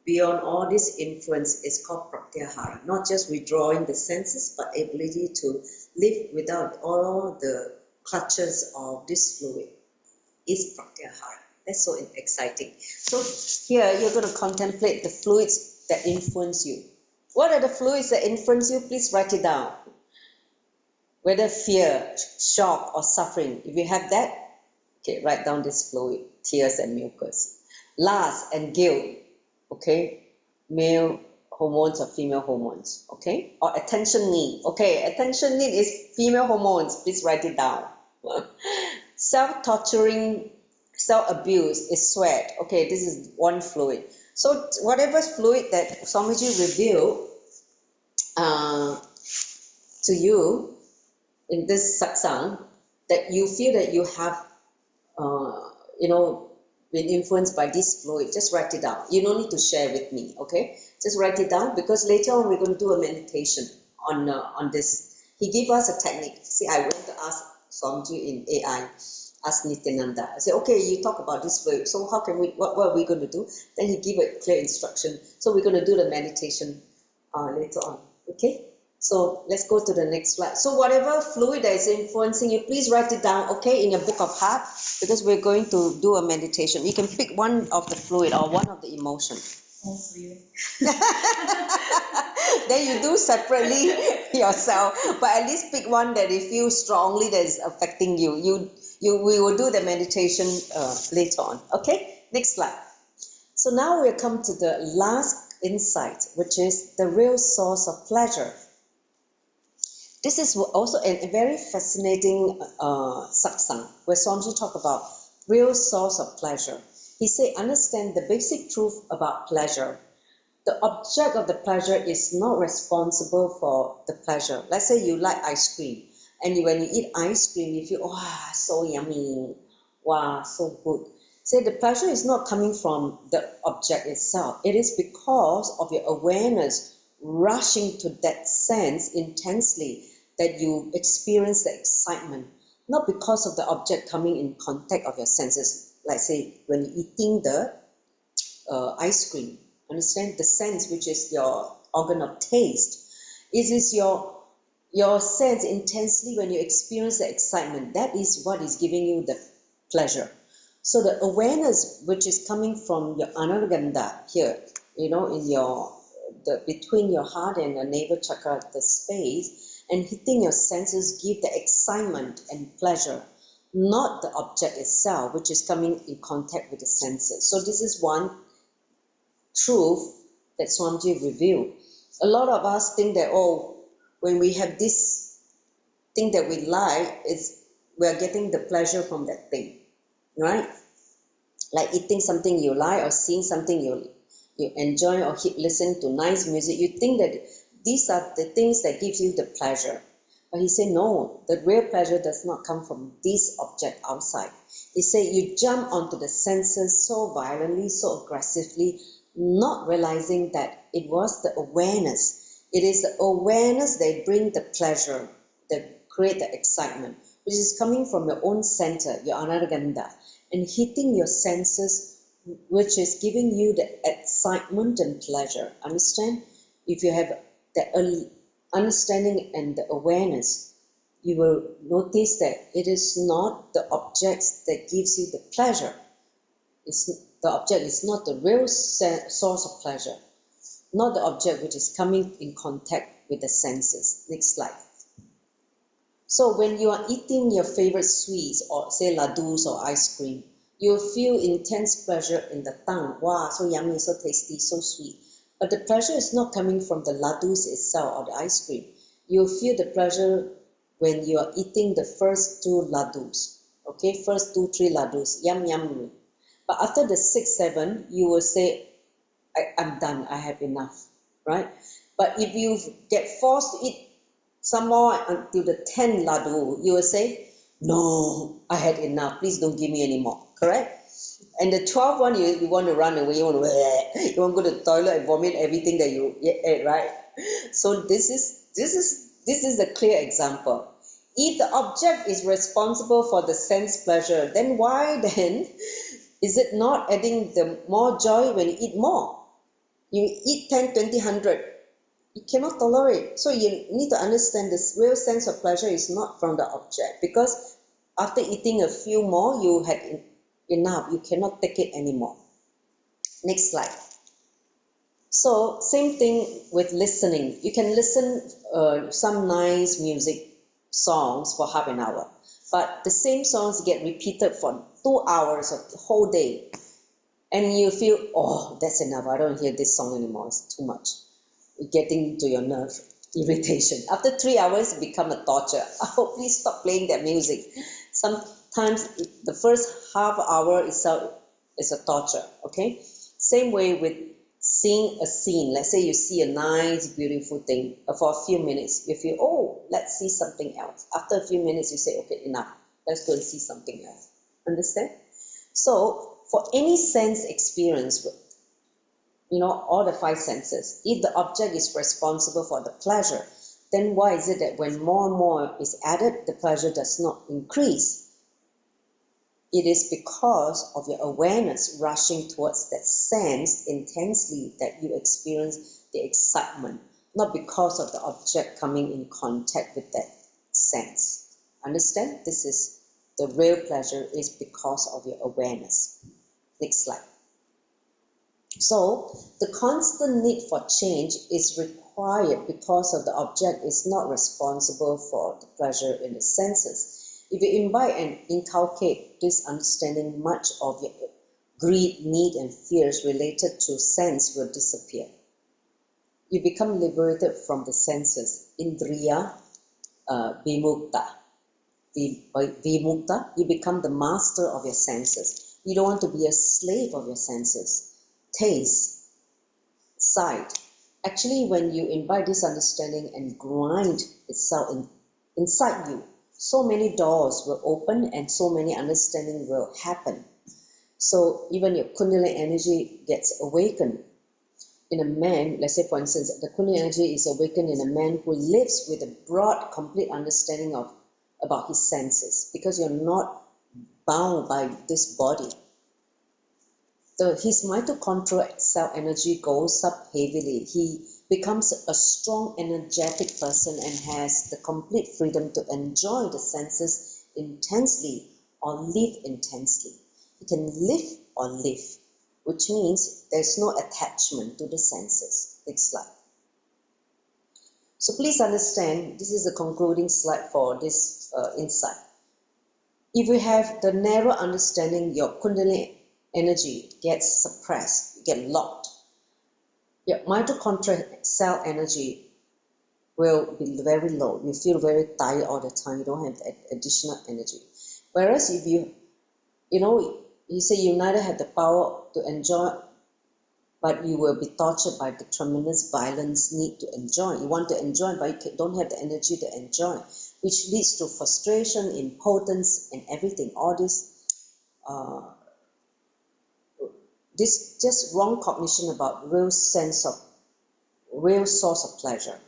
beyond all this influence is called pratyahara, not just withdrawing the senses, but ability to live without all the clutches of this fluid is pratyahara. That's so exciting. So here you're going to contemplate the fluids that influence you. What are the fluids that influence you? Please write it down. Whether fear, shock, or suffering. If you have that, okay, write down this fluid, tears and mucus. Lust and guilt, okay, male hormones or female hormones, okay, or attention need, okay, attention need is female hormones, please write it down. Self-torturing, self-abuse is sweat, okay, this is one fluid. So whatever fluid that Swamiji revealed to you in this satsang, that you feel that you have, been influenced by this fluid, just write it down. You don't need to share with me, okay? Just write it down, because later on we're going to do a meditation on this. He gave us a technique. See, I went to ask Swamiji in AI, ask Nithyananda. I said, okay, you talk about this fluid, so how can we, what are we going to do? Then he gave a clear instruction. So we're going to do the meditation later on, okay? So let's go to the next slide. So whatever fluid that is influencing you, please write it down, okay, in your book of heart, because we're going to do a meditation. You can pick one of the fluid or one of the emotion. All fluid. Then you do separately yourself, but at least pick one that you feel strongly that is affecting you. We will do the meditation later on. Okay, next slide. So now we'll come to the last insight, which is the real source of pleasure. This is also a very fascinating satsang where Swamiji talk about real source of pleasure. He say, understand the basic truth about pleasure. The object of the pleasure is not responsible for the pleasure. Let's say you like ice cream, and when you eat ice cream, you feel, wow, so yummy, wow, so good. Say the pleasure is not coming from the object itself. It is because of your awareness rushing to that sense intensely that you experience the excitement, not because of the object coming in contact of your senses. Like say when you're eating the ice cream, understand the sense, which is your organ of taste. It is your sense intensely when you experience the excitement. That is what is giving you the pleasure. So the awareness which is coming from your anaraganda here, in between your heart and the navel chakra, the space, and hitting your senses give the excitement and pleasure, not the object itself, which is coming in contact with the senses. So this is one truth that Swamiji revealed. A lot of us think that, when we have this thing that we like, we're getting the pleasure from that thing, right? Like eating something you like or seeing something you enjoy or listen to nice music. You think that these are the things that gives you the pleasure. But he said, no, the real pleasure does not come from this object outside. He said, you jump onto the senses so violently, so aggressively, not realizing that it was the awareness. It is the awareness that brings the pleasure, that create the excitement, which is coming from your own center, your anaraganda, and hitting your senses, which is giving you the excitement and pleasure. Understand? If you have the understanding and the awareness, you will notice that it is not the objects that gives you the pleasure. The object is not the real source of pleasure, not the object which is coming in contact with the senses. Next slide. So when you are eating your favorite sweets, or say ladus or ice cream, you will feel intense pleasure in the tongue. Wow, so yummy, so tasty, so sweet. But the pleasure is not coming from the ladus itself or the ice cream. You will feel the pleasure when you are eating the first 2 ladus. Okay, first 2, 3 ladus, yum, yum. But after the 6, 7, you will say, I'm done, I have enough, right? But if you get forced to eat some more until the 10 ladu, you will say, no, I had enough, please don't give me any more, correct? And the 12th one, you want to run away, you want to go to the toilet and vomit everything that you ate, right? So this is a clear example. If the object is responsible for the sense pleasure, then why then is it not adding the more joy when you eat more? You eat 10, 20, 100. You cannot tolerate. So you need to understand this real sense of pleasure is not from the object, because after eating a few more, you had enough. You cannot take it anymore. Next slide. So same thing with listening. You can listen some nice music songs for half an hour, but the same songs get repeated for 2 hours of the whole day, and you feel, oh, that's enough. I don't hear this song anymore. It's too much. It's getting to your nerve irritation. After 3 hours, it becomes a torture. Oh, please stop playing that music. Sometimes the first half hour itself is a torture. Okay. Same way with seeing a scene. Let's say you see a nice, beautiful thing for a few minutes. You feel, oh, let's see something else. After a few minutes, you say, okay, enough. Let's go and see something else. Understand? So for any sense experience, all the 5 senses, if the object is responsible for the pleasure, then why is it that when more and more is added, the pleasure does not increase? It is because of your awareness rushing towards that sense intensely that you experience the excitement, not because of the object coming in contact with that sense. Understand? This is the real pleasure is because of your awareness. Next slide. So the constant need for change is required because of the object is not responsible for the pleasure in the senses. If you invite and inculcate this understanding, much of your greed, need, and fears related to sense will disappear. You become liberated from the senses. Indriya vimukta. Vimukta, you become the master of your senses. You don't want to be a slave of your senses. Taste, sight. Actually, when you invite this understanding and grind itself inside you, so many doors will open and so many understanding will happen. So even your Kundalini energy gets awakened. In a man, let's say for instance, the Kundalini energy is awakened in a man who lives with a broad, complete understanding about his senses, because you're not bound by this body. His mitochondrial cell energy goes up heavily. He becomes a strong, energetic person and has the complete freedom to enjoy the senses intensely or live intensely. He can live or live, which means there's no attachment to the senses. Next slide. So please understand, this is the concluding slide for this insight. If you have the narrow understanding, your Kundalini energy gets suppressed, get locked. Your mitochondrial cell energy will be very low. You feel very tired all the time. You don't have additional energy. Whereas if you say you neither have the power to enjoy, but you will be tortured by the tremendous violence need to enjoy. You want to enjoy, but you don't have the energy to enjoy, which leads to frustration, impotence, and everything. All this just wrong cognition about real source of pleasure,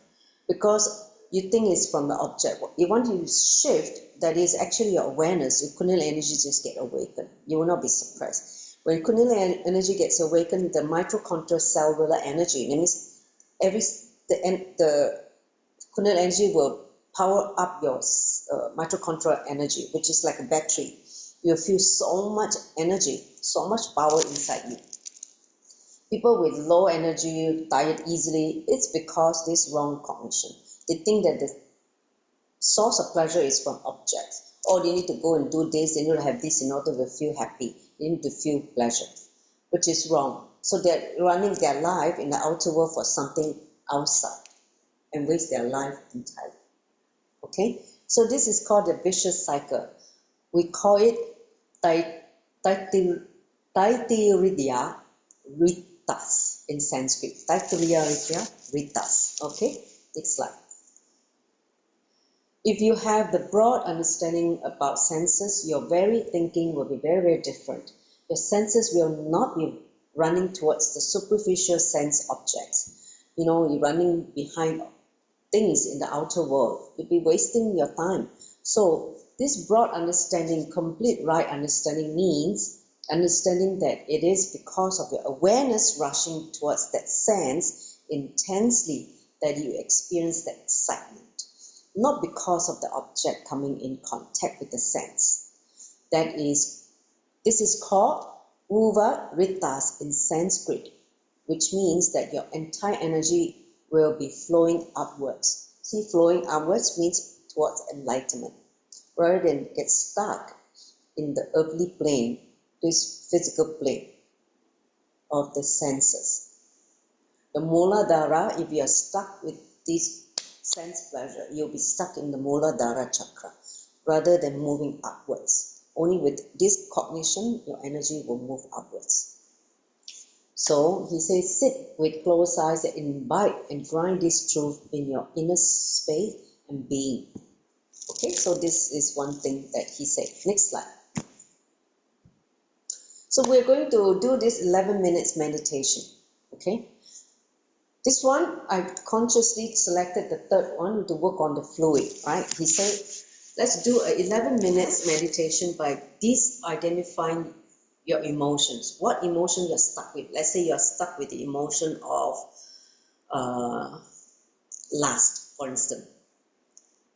because you think it's from the object. You want to shift, that is actually your awareness. Your Kundalini energy just get awakened. You will not be suppressed. When Kundalini energy gets awakened, the mitochondrial cellular energy, that means the Kundalini energy will power up your mitochondrial energy, which is like a battery. You feel so much energy, so much power inside you. People with low energy, tired easily, it's because this wrong cognition. They think that the source of pleasure is from objects. Oh, they need to go and do this, they need to have this in order to feel happy. They need to feel pleasure, which is wrong. So they're running their life in the outer world for something outside and waste their life entirely. Okay? So this is called the vicious cycle. We call it Taitiriya Ritas in Sanskrit. Taitiriya Ritas. Okay? Next slide. If you have the broad understanding about senses, your very thinking will be very, very different. Your senses will not be running towards the superficial sense objects. You're running behind things in the outer world. You'll be wasting your time. So this broad understanding, complete right understanding means understanding that it is because of your awareness rushing towards that sense intensely that you experience that excitement, not because of the object coming in contact with the sense. This is called uva ritas in Sanskrit, which means that your entire energy will be flowing upwards. See, flowing upwards means towards enlightenment, rather than get stuck in the earthly plane, this physical plane of the senses. The Muladhara, if you are stuck with this sense pleasure, you'll be stuck in the Muladhara chakra, rather than moving upwards. Only with this cognition, your energy will move upwards. So he says, sit with closed eyes and imbibe and grind this truth in your inner space and being. Okay, so this is one thing that he said. Next slide. So we're going to do this 11 minutes meditation. Okay. This one, I consciously selected the third one to work on the fluid, right? He said, let's do a 11 minutes meditation by identifying your emotions. What emotion you're stuck with? Let's say you're stuck with the emotion of lust, for instance,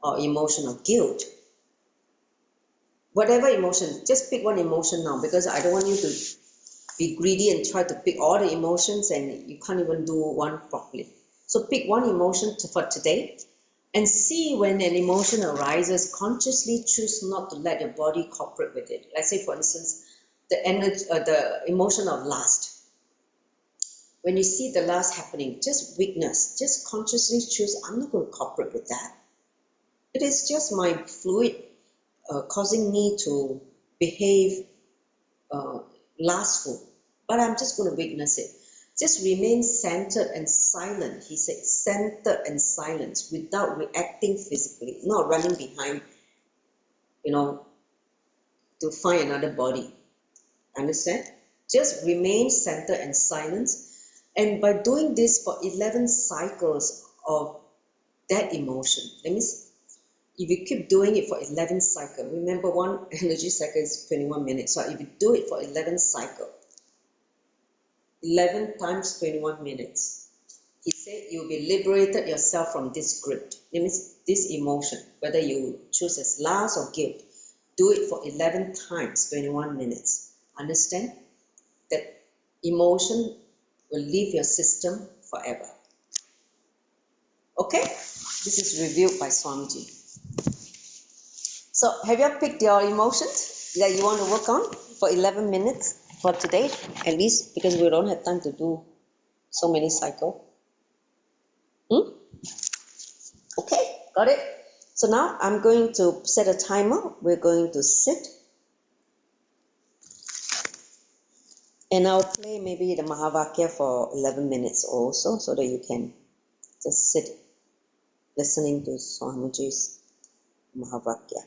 or emotion of guilt. Whatever emotion, just pick one emotion now, because I don't want you to be greedy and try to pick all the emotions and you can't even do one properly. So pick one emotion for today and see when an emotion arises, consciously choose not to let your body cooperate with it. Let's say, for instance, the emotion of lust. When you see the lust happening, just witness, just consciously choose, I'm not going to cooperate with that. It is just my fluid causing me to behave lustful, but I'm just going to witness it. Just remain centered and silent. He said, centered and silent without reacting physically, not running behind, to find another body. Understand? Just remain centered and silent. And by doing this for 11 cycles of that emotion, that means if you keep doing it for 11 cycles, remember one energy cycle is 21 minutes. So if you do it for 11 cycles, 11 times 21 minutes, he said you'll be liberated yourself from this grip. That means this emotion, whether you choose as lust or guilt, do it for 11 times 21 minutes. Understand? That emotion will leave your system forever. Okay? This is reviewed by Swamiji. So have you picked your emotions that you want to work on for 11 minutes for today, at least, because we don't have time to do so many cycles? Okay, got it? So now I'm going to set a timer. We're going to sit. And I'll play maybe the Mahavakya for 11 minutes also, so that you can just sit listening to Swamiji's Mahavakya.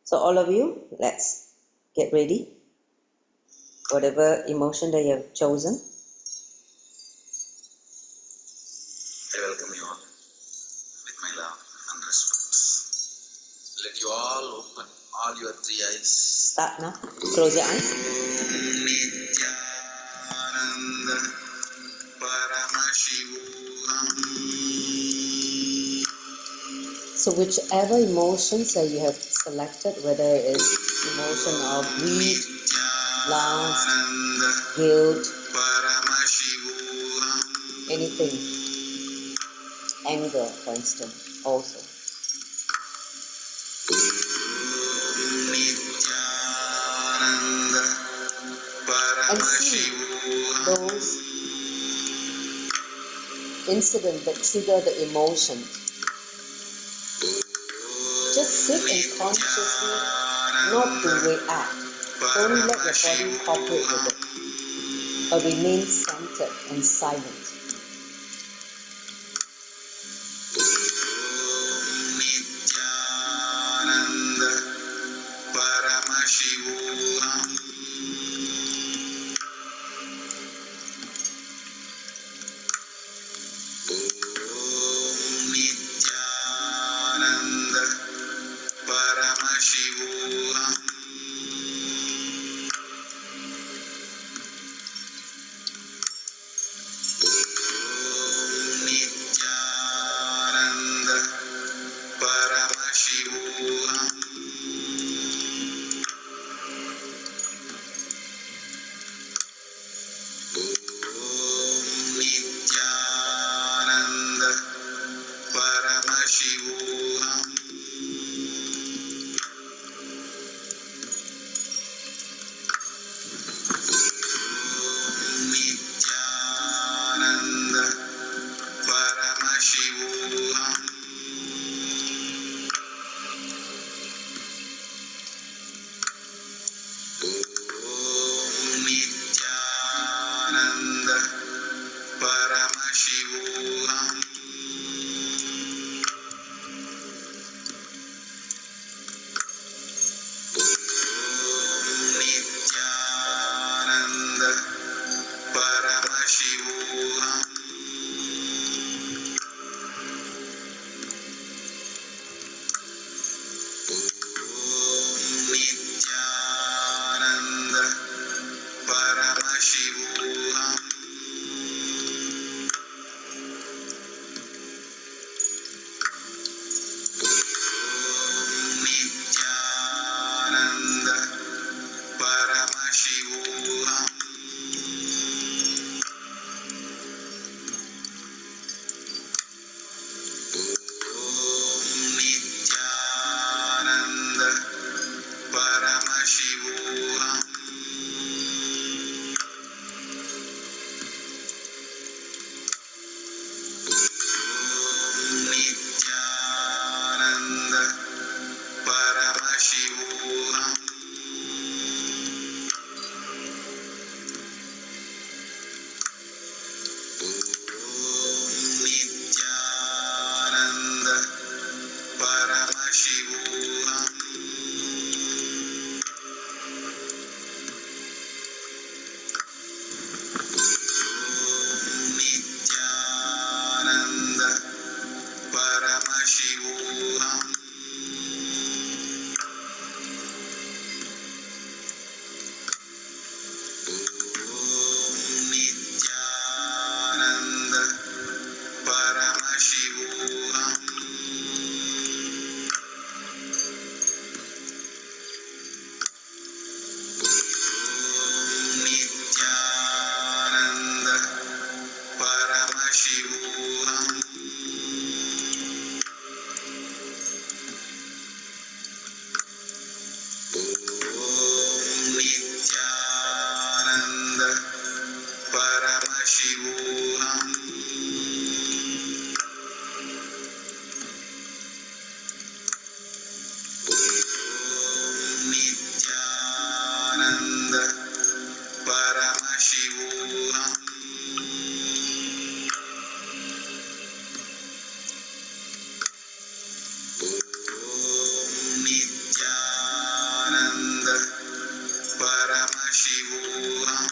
So all of you, let's get ready. Whatever emotion that you have chosen. I welcome you all with my love and respect. Let you all open all your three eyes. Start now. Close your eyes. Nithyananda Paramashivam. So whichever emotions that you have selected, whether it is emotion of greed, lust, guilt, anything, anger, for instance, also. And see those incidents that trigger the emotion. Just sit and consciously not to react. Don't let your body cooperate with it, but remain centered and silent. Nithyananda Paramashivam. Nithyananda Paramashivam. Paramashivam. Om Nithyananda Paramashivam. Om Nithyananda Paramashivam.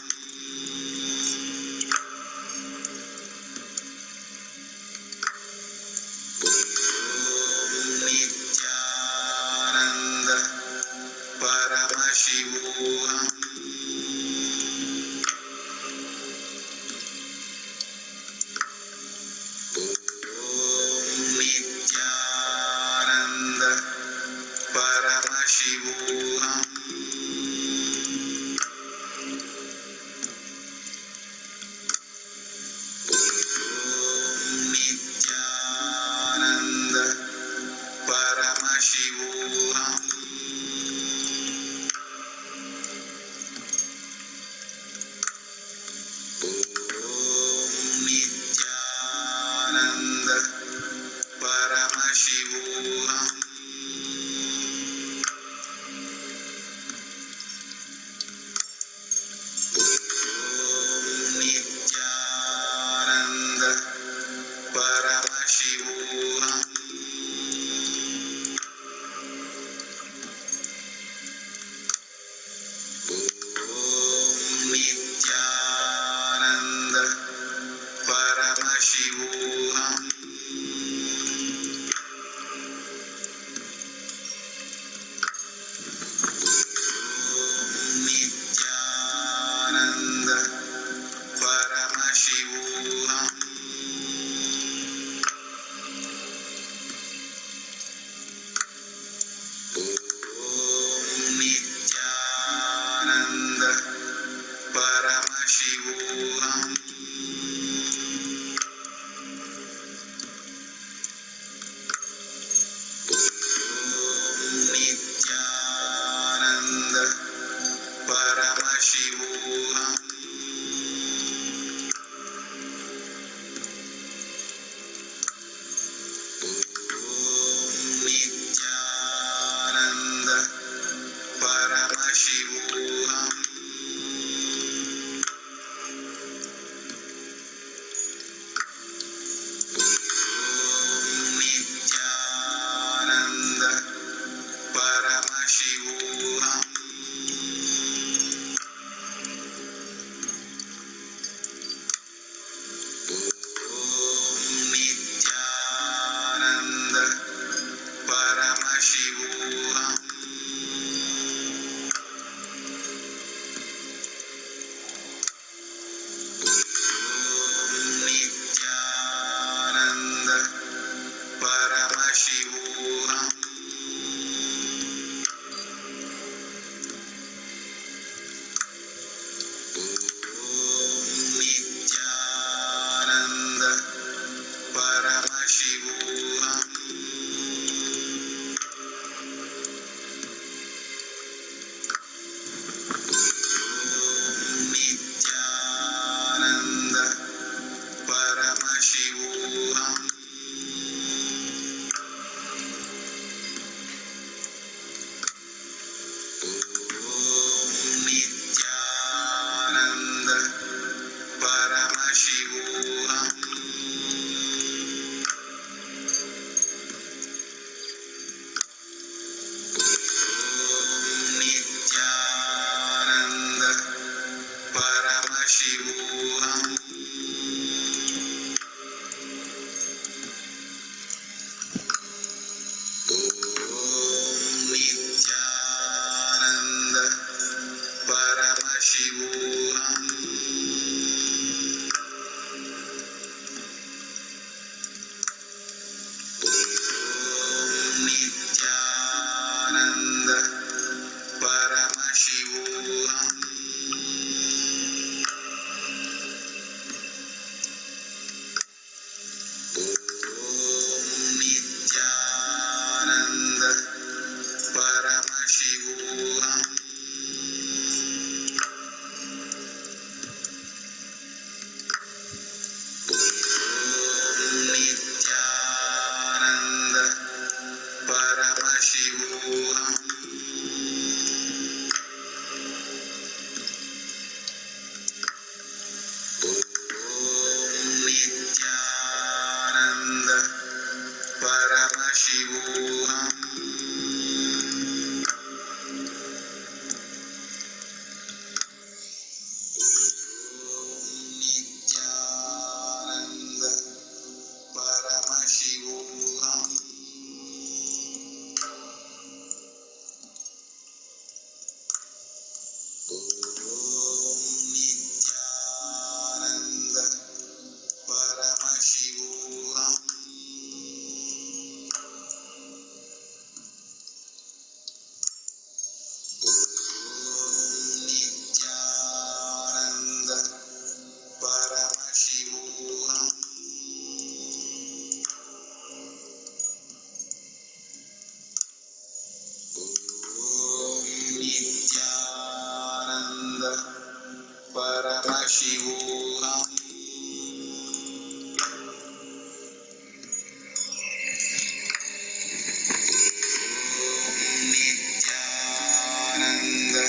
Nithyananda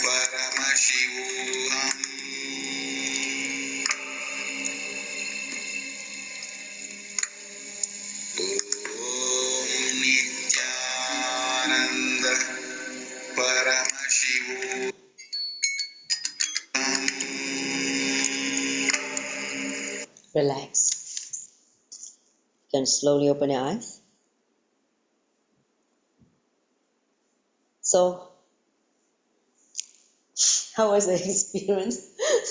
Paramashivam. Om Nithyananda Paramashivam. Relax. You can slowly open your eyes. So, how was the experience?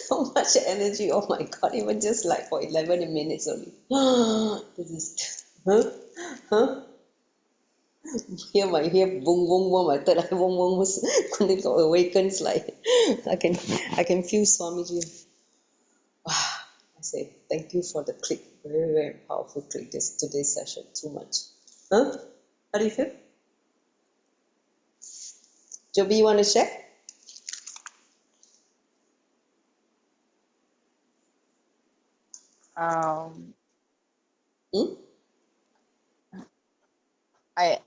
So much energy. Oh my God, even just like for 11 minutes only. This is, huh? Here boom boom boom. I thought boom boom was when it awakens. Like I can feel Swamiji. I say thank you for the click. Very very powerful click. Today's session too much. Huh? How do you feel? Joby, you want to share? Hmm? I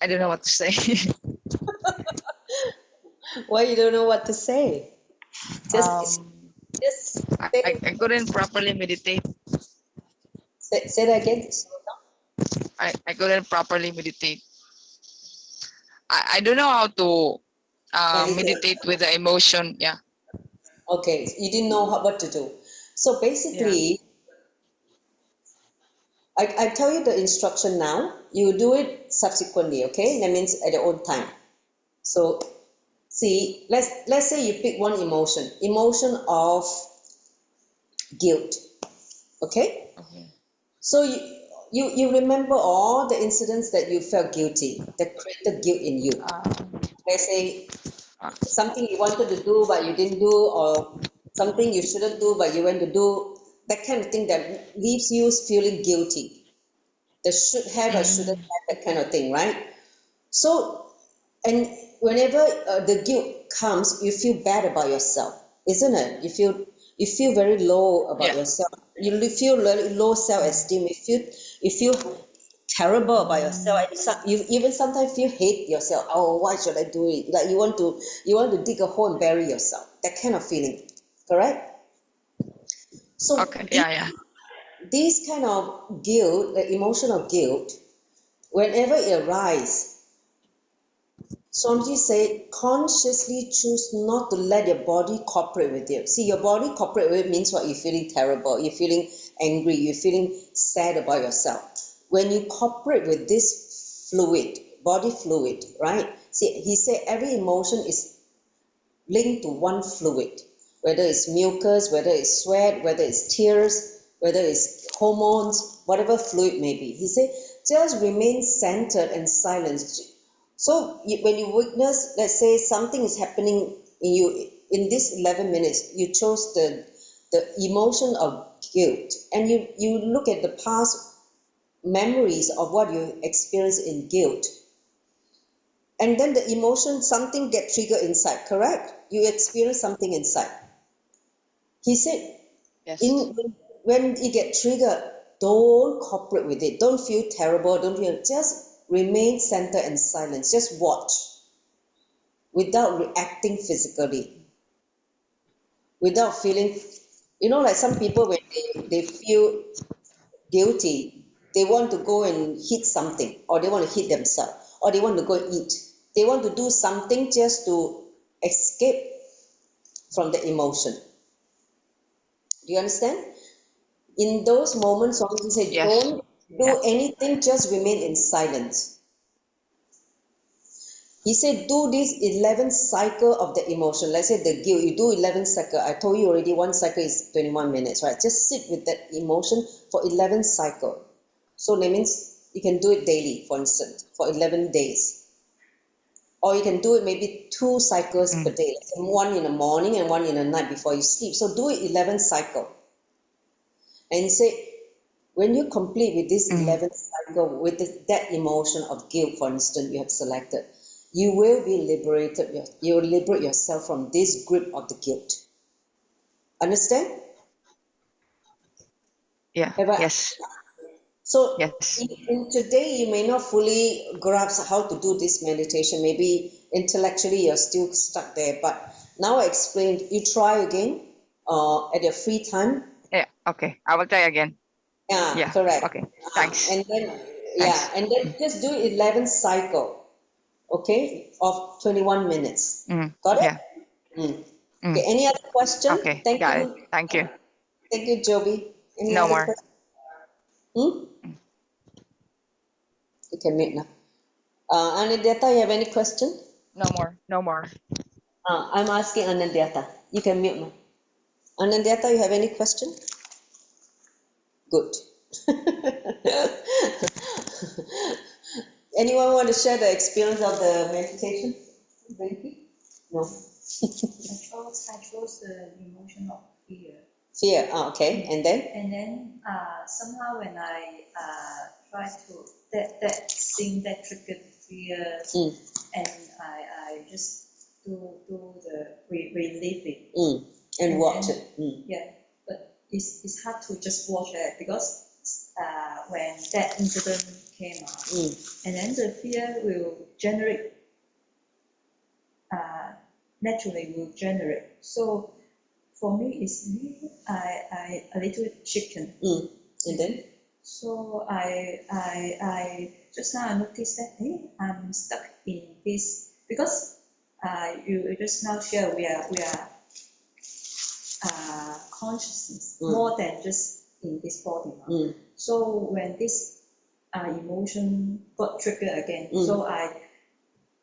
I don't know what to say. Why you don't know what to say? Just I couldn't properly meditate. say that again. Slow down. I couldn't properly meditate. I don't know how to meditate with the emotion. Yeah. Okay, you didn't know what to do. So basically, I tell you the instruction now. You do it subsequently. Okay, that means at your own time. So see, let's say you pick one emotion of guilt. Okay. Okay. So you remember all the incidents that you felt guilty, that created guilt in you. Let's say something you wanted to do but you didn't do, or something you shouldn't do but you went to do, that kind of thing that leaves you feeling guilty. The should have or shouldn't have, that kind of thing, right? So, and whenever the guilt comes, you feel bad about yourself, isn't it? You feel very low about yourself. You feel low self-esteem. You feel terrible about yourself, and you even sometimes feel hate yourself. Oh, why should I do it? Like you want to dig a hole and bury yourself. That kind of feeling, correct? So Okay. Yeah. these kind of guilt, the emotion of guilt, whenever it arises, Swamiji said, consciously choose not to let your body cooperate with you. See, your body cooperate with it means what? You're feeling terrible, you're feeling angry, you're feeling sad about yourself. When you cooperate with this fluid, body fluid, right? See, he said every emotion is linked to one fluid, whether it's mucus, whether it's sweat, whether it's tears, whether it's hormones, whatever fluid may be. He said, just remain centered and silent. So when you witness, let's say something is happening in you in this 11 minutes, you chose the emotion of guilt, and you look at the past memories of what you experienced in guilt, and then the emotion, something get triggered inside, correct? You experience something inside. He said, Yes. when you get triggered, don't cooperate with it. Don't feel terrible. Just remain centered and silent. Just watch without reacting physically, without feeling, like some people when they feel guilty, they want to go and hit something, or they want to hit themselves, or they want to go eat. They want to do something just to escape from the emotion. Do you understand? In those moments, Swamiji said, Yes. don't do anything, just remain in silence. He said, do this 11 cycle of the emotion. Let's say the guilt, you do 11 cycle. I told you already, one cycle is 21 minutes, right? Just sit with that emotion for 11 cycle. So that means you can do it daily, for instance, for 11 days. Or you can do it maybe 2 cycles per day, one in the morning and one in the night before you sleep. So do it 11 cycle. And say, when you complete with this 11th cycle, with that emotion of guilt, for instance, you have selected, you will be liberated. You will liberate yourself from this grip of the guilt. Understand? Yeah. Have I- Yes. So Yes. in today, you may not fully grasp how to do this meditation. Maybe intellectually you're still stuck there. But now I explained, you try again at your free time. Yeah. Okay. I will try again. Yeah, Yeah. correct. Okay. Thanks. And then, Thanks. just do 11 cycle, okay, of 21 minutes. Mm. Got it? Yeah. Mm. Mm. Okay, any other question? Okay. Thank Got it. you. Thank you. Thank you, Joby. Any No other more. question? You can mute now. Anandita, you have any question? No more. No more. I'm asking Anandita. You can mute now. Anandita, you have any question? Good. Anyone want to share the experience of the meditation? Benki? No. I chose the emotion of fear. Fear. Okay. And then? And then somehow when I try to, that thing that triggered fear, and I just do the relieve it. And watch then, it. Yeah, but it's hard to just watch it because when that incident came out, and then the fear will generate, naturally will generate. So for me, it's really, I a little chicken. And then? So I just now noticed that, hey, I'm stuck in this because you just now share we are consciousness more than just in this body. So when this emotion got triggered again, so I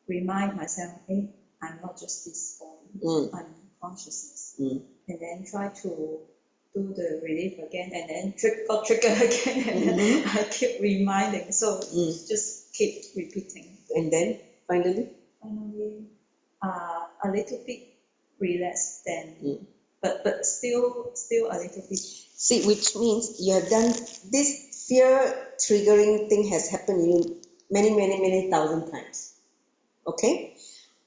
remind myself, hey, I'm not just this body, I'm consciousness. And then try to do the relief again, and then got triggered again, and then I keep reminding. So just keep repeating. And then finally? Finally, a little bit relaxed then, but still a little bit. See, which means you have done this fear triggering thing has happened to you many thousand times. Okay?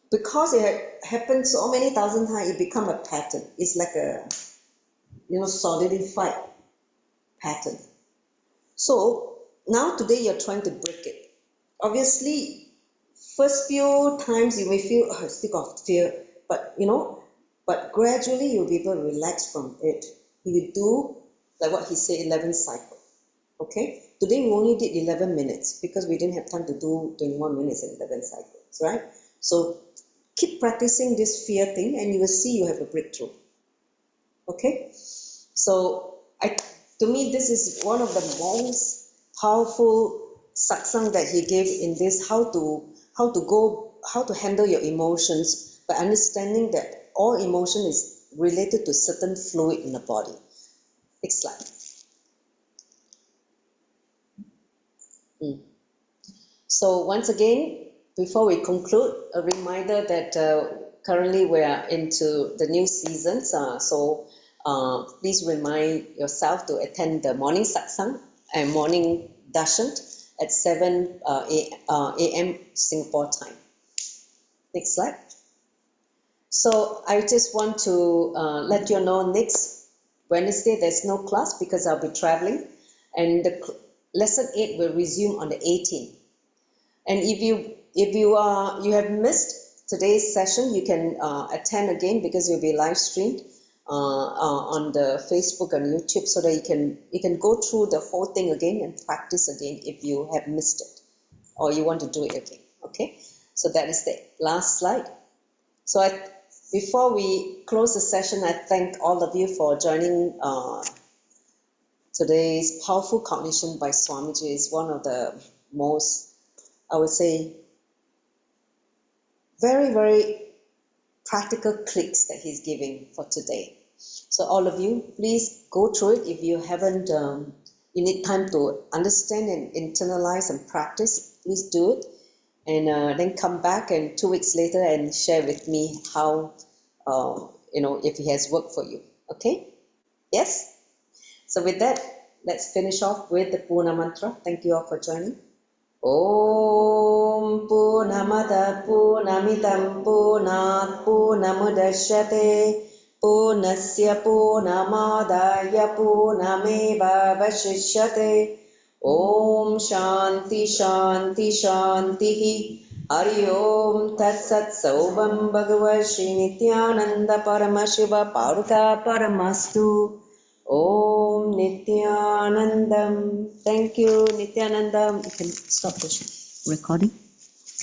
Because it had happened so many thousand times, it become a pattern. It's like a solidified pattern. So now today you're trying to break it. Obviously, first few times you may feel still got fear, but gradually you'll be able to relax from it. You do like what he said, 11 cycle. Okay? Today we only did 11 minutes because we didn't have time to do 21 minutes and 11 cycles, right? So keep practicing this fear thing and you will see you have a breakthrough. Okay? So to me, this is one of the most powerful satsang that he gave in this, how to handle your emotions by understanding that all emotion is related to certain fluid in the body. Next slide. So once again, before we conclude, a reminder that currently we are into the new seasons. So please remind yourself to attend the morning satsang and morning darshan at 7 a.m. Singapore time. Next slide. So I just want to let you know next Wednesday there's no class because I'll be traveling, and the lesson 8 will resume on the 18th. And if you have missed today's session, you can attend again because you'll be live streamed on the Facebook and YouTube, so that you can go through the whole thing again and practice again if you have missed it or you want to do it again. Okay, so that is the last slide. So before we close the session, I thank all of you for joining today's powerful cognition by Swamiji. Is one of the most, I would say, very practical clicks that he's giving for today. So all of you, please go through it. If you haven't, you need time to understand and internalize and practice, please do it. And then come back and 2 weeks later and share with me how, if it has worked for you. Okay? Yes? So with that, let's finish off with the Purna mantra. Thank you all for joining. Om पूर्णमदः पूर्णमिदं पूर्णात् पूर्णमुदच्यते पूर्णस्य पूर्णमादाय पूर्णमेवावशिष्यते ॐ शान्ति शान्ति शान्तिः हरि ओम तत्सत् सौभं भगवत् श्री नित्यानंद परमशिव पार्वता परमस्तु ओम Nityanandam. Thank you, Nithyanandam. You can stop the recording.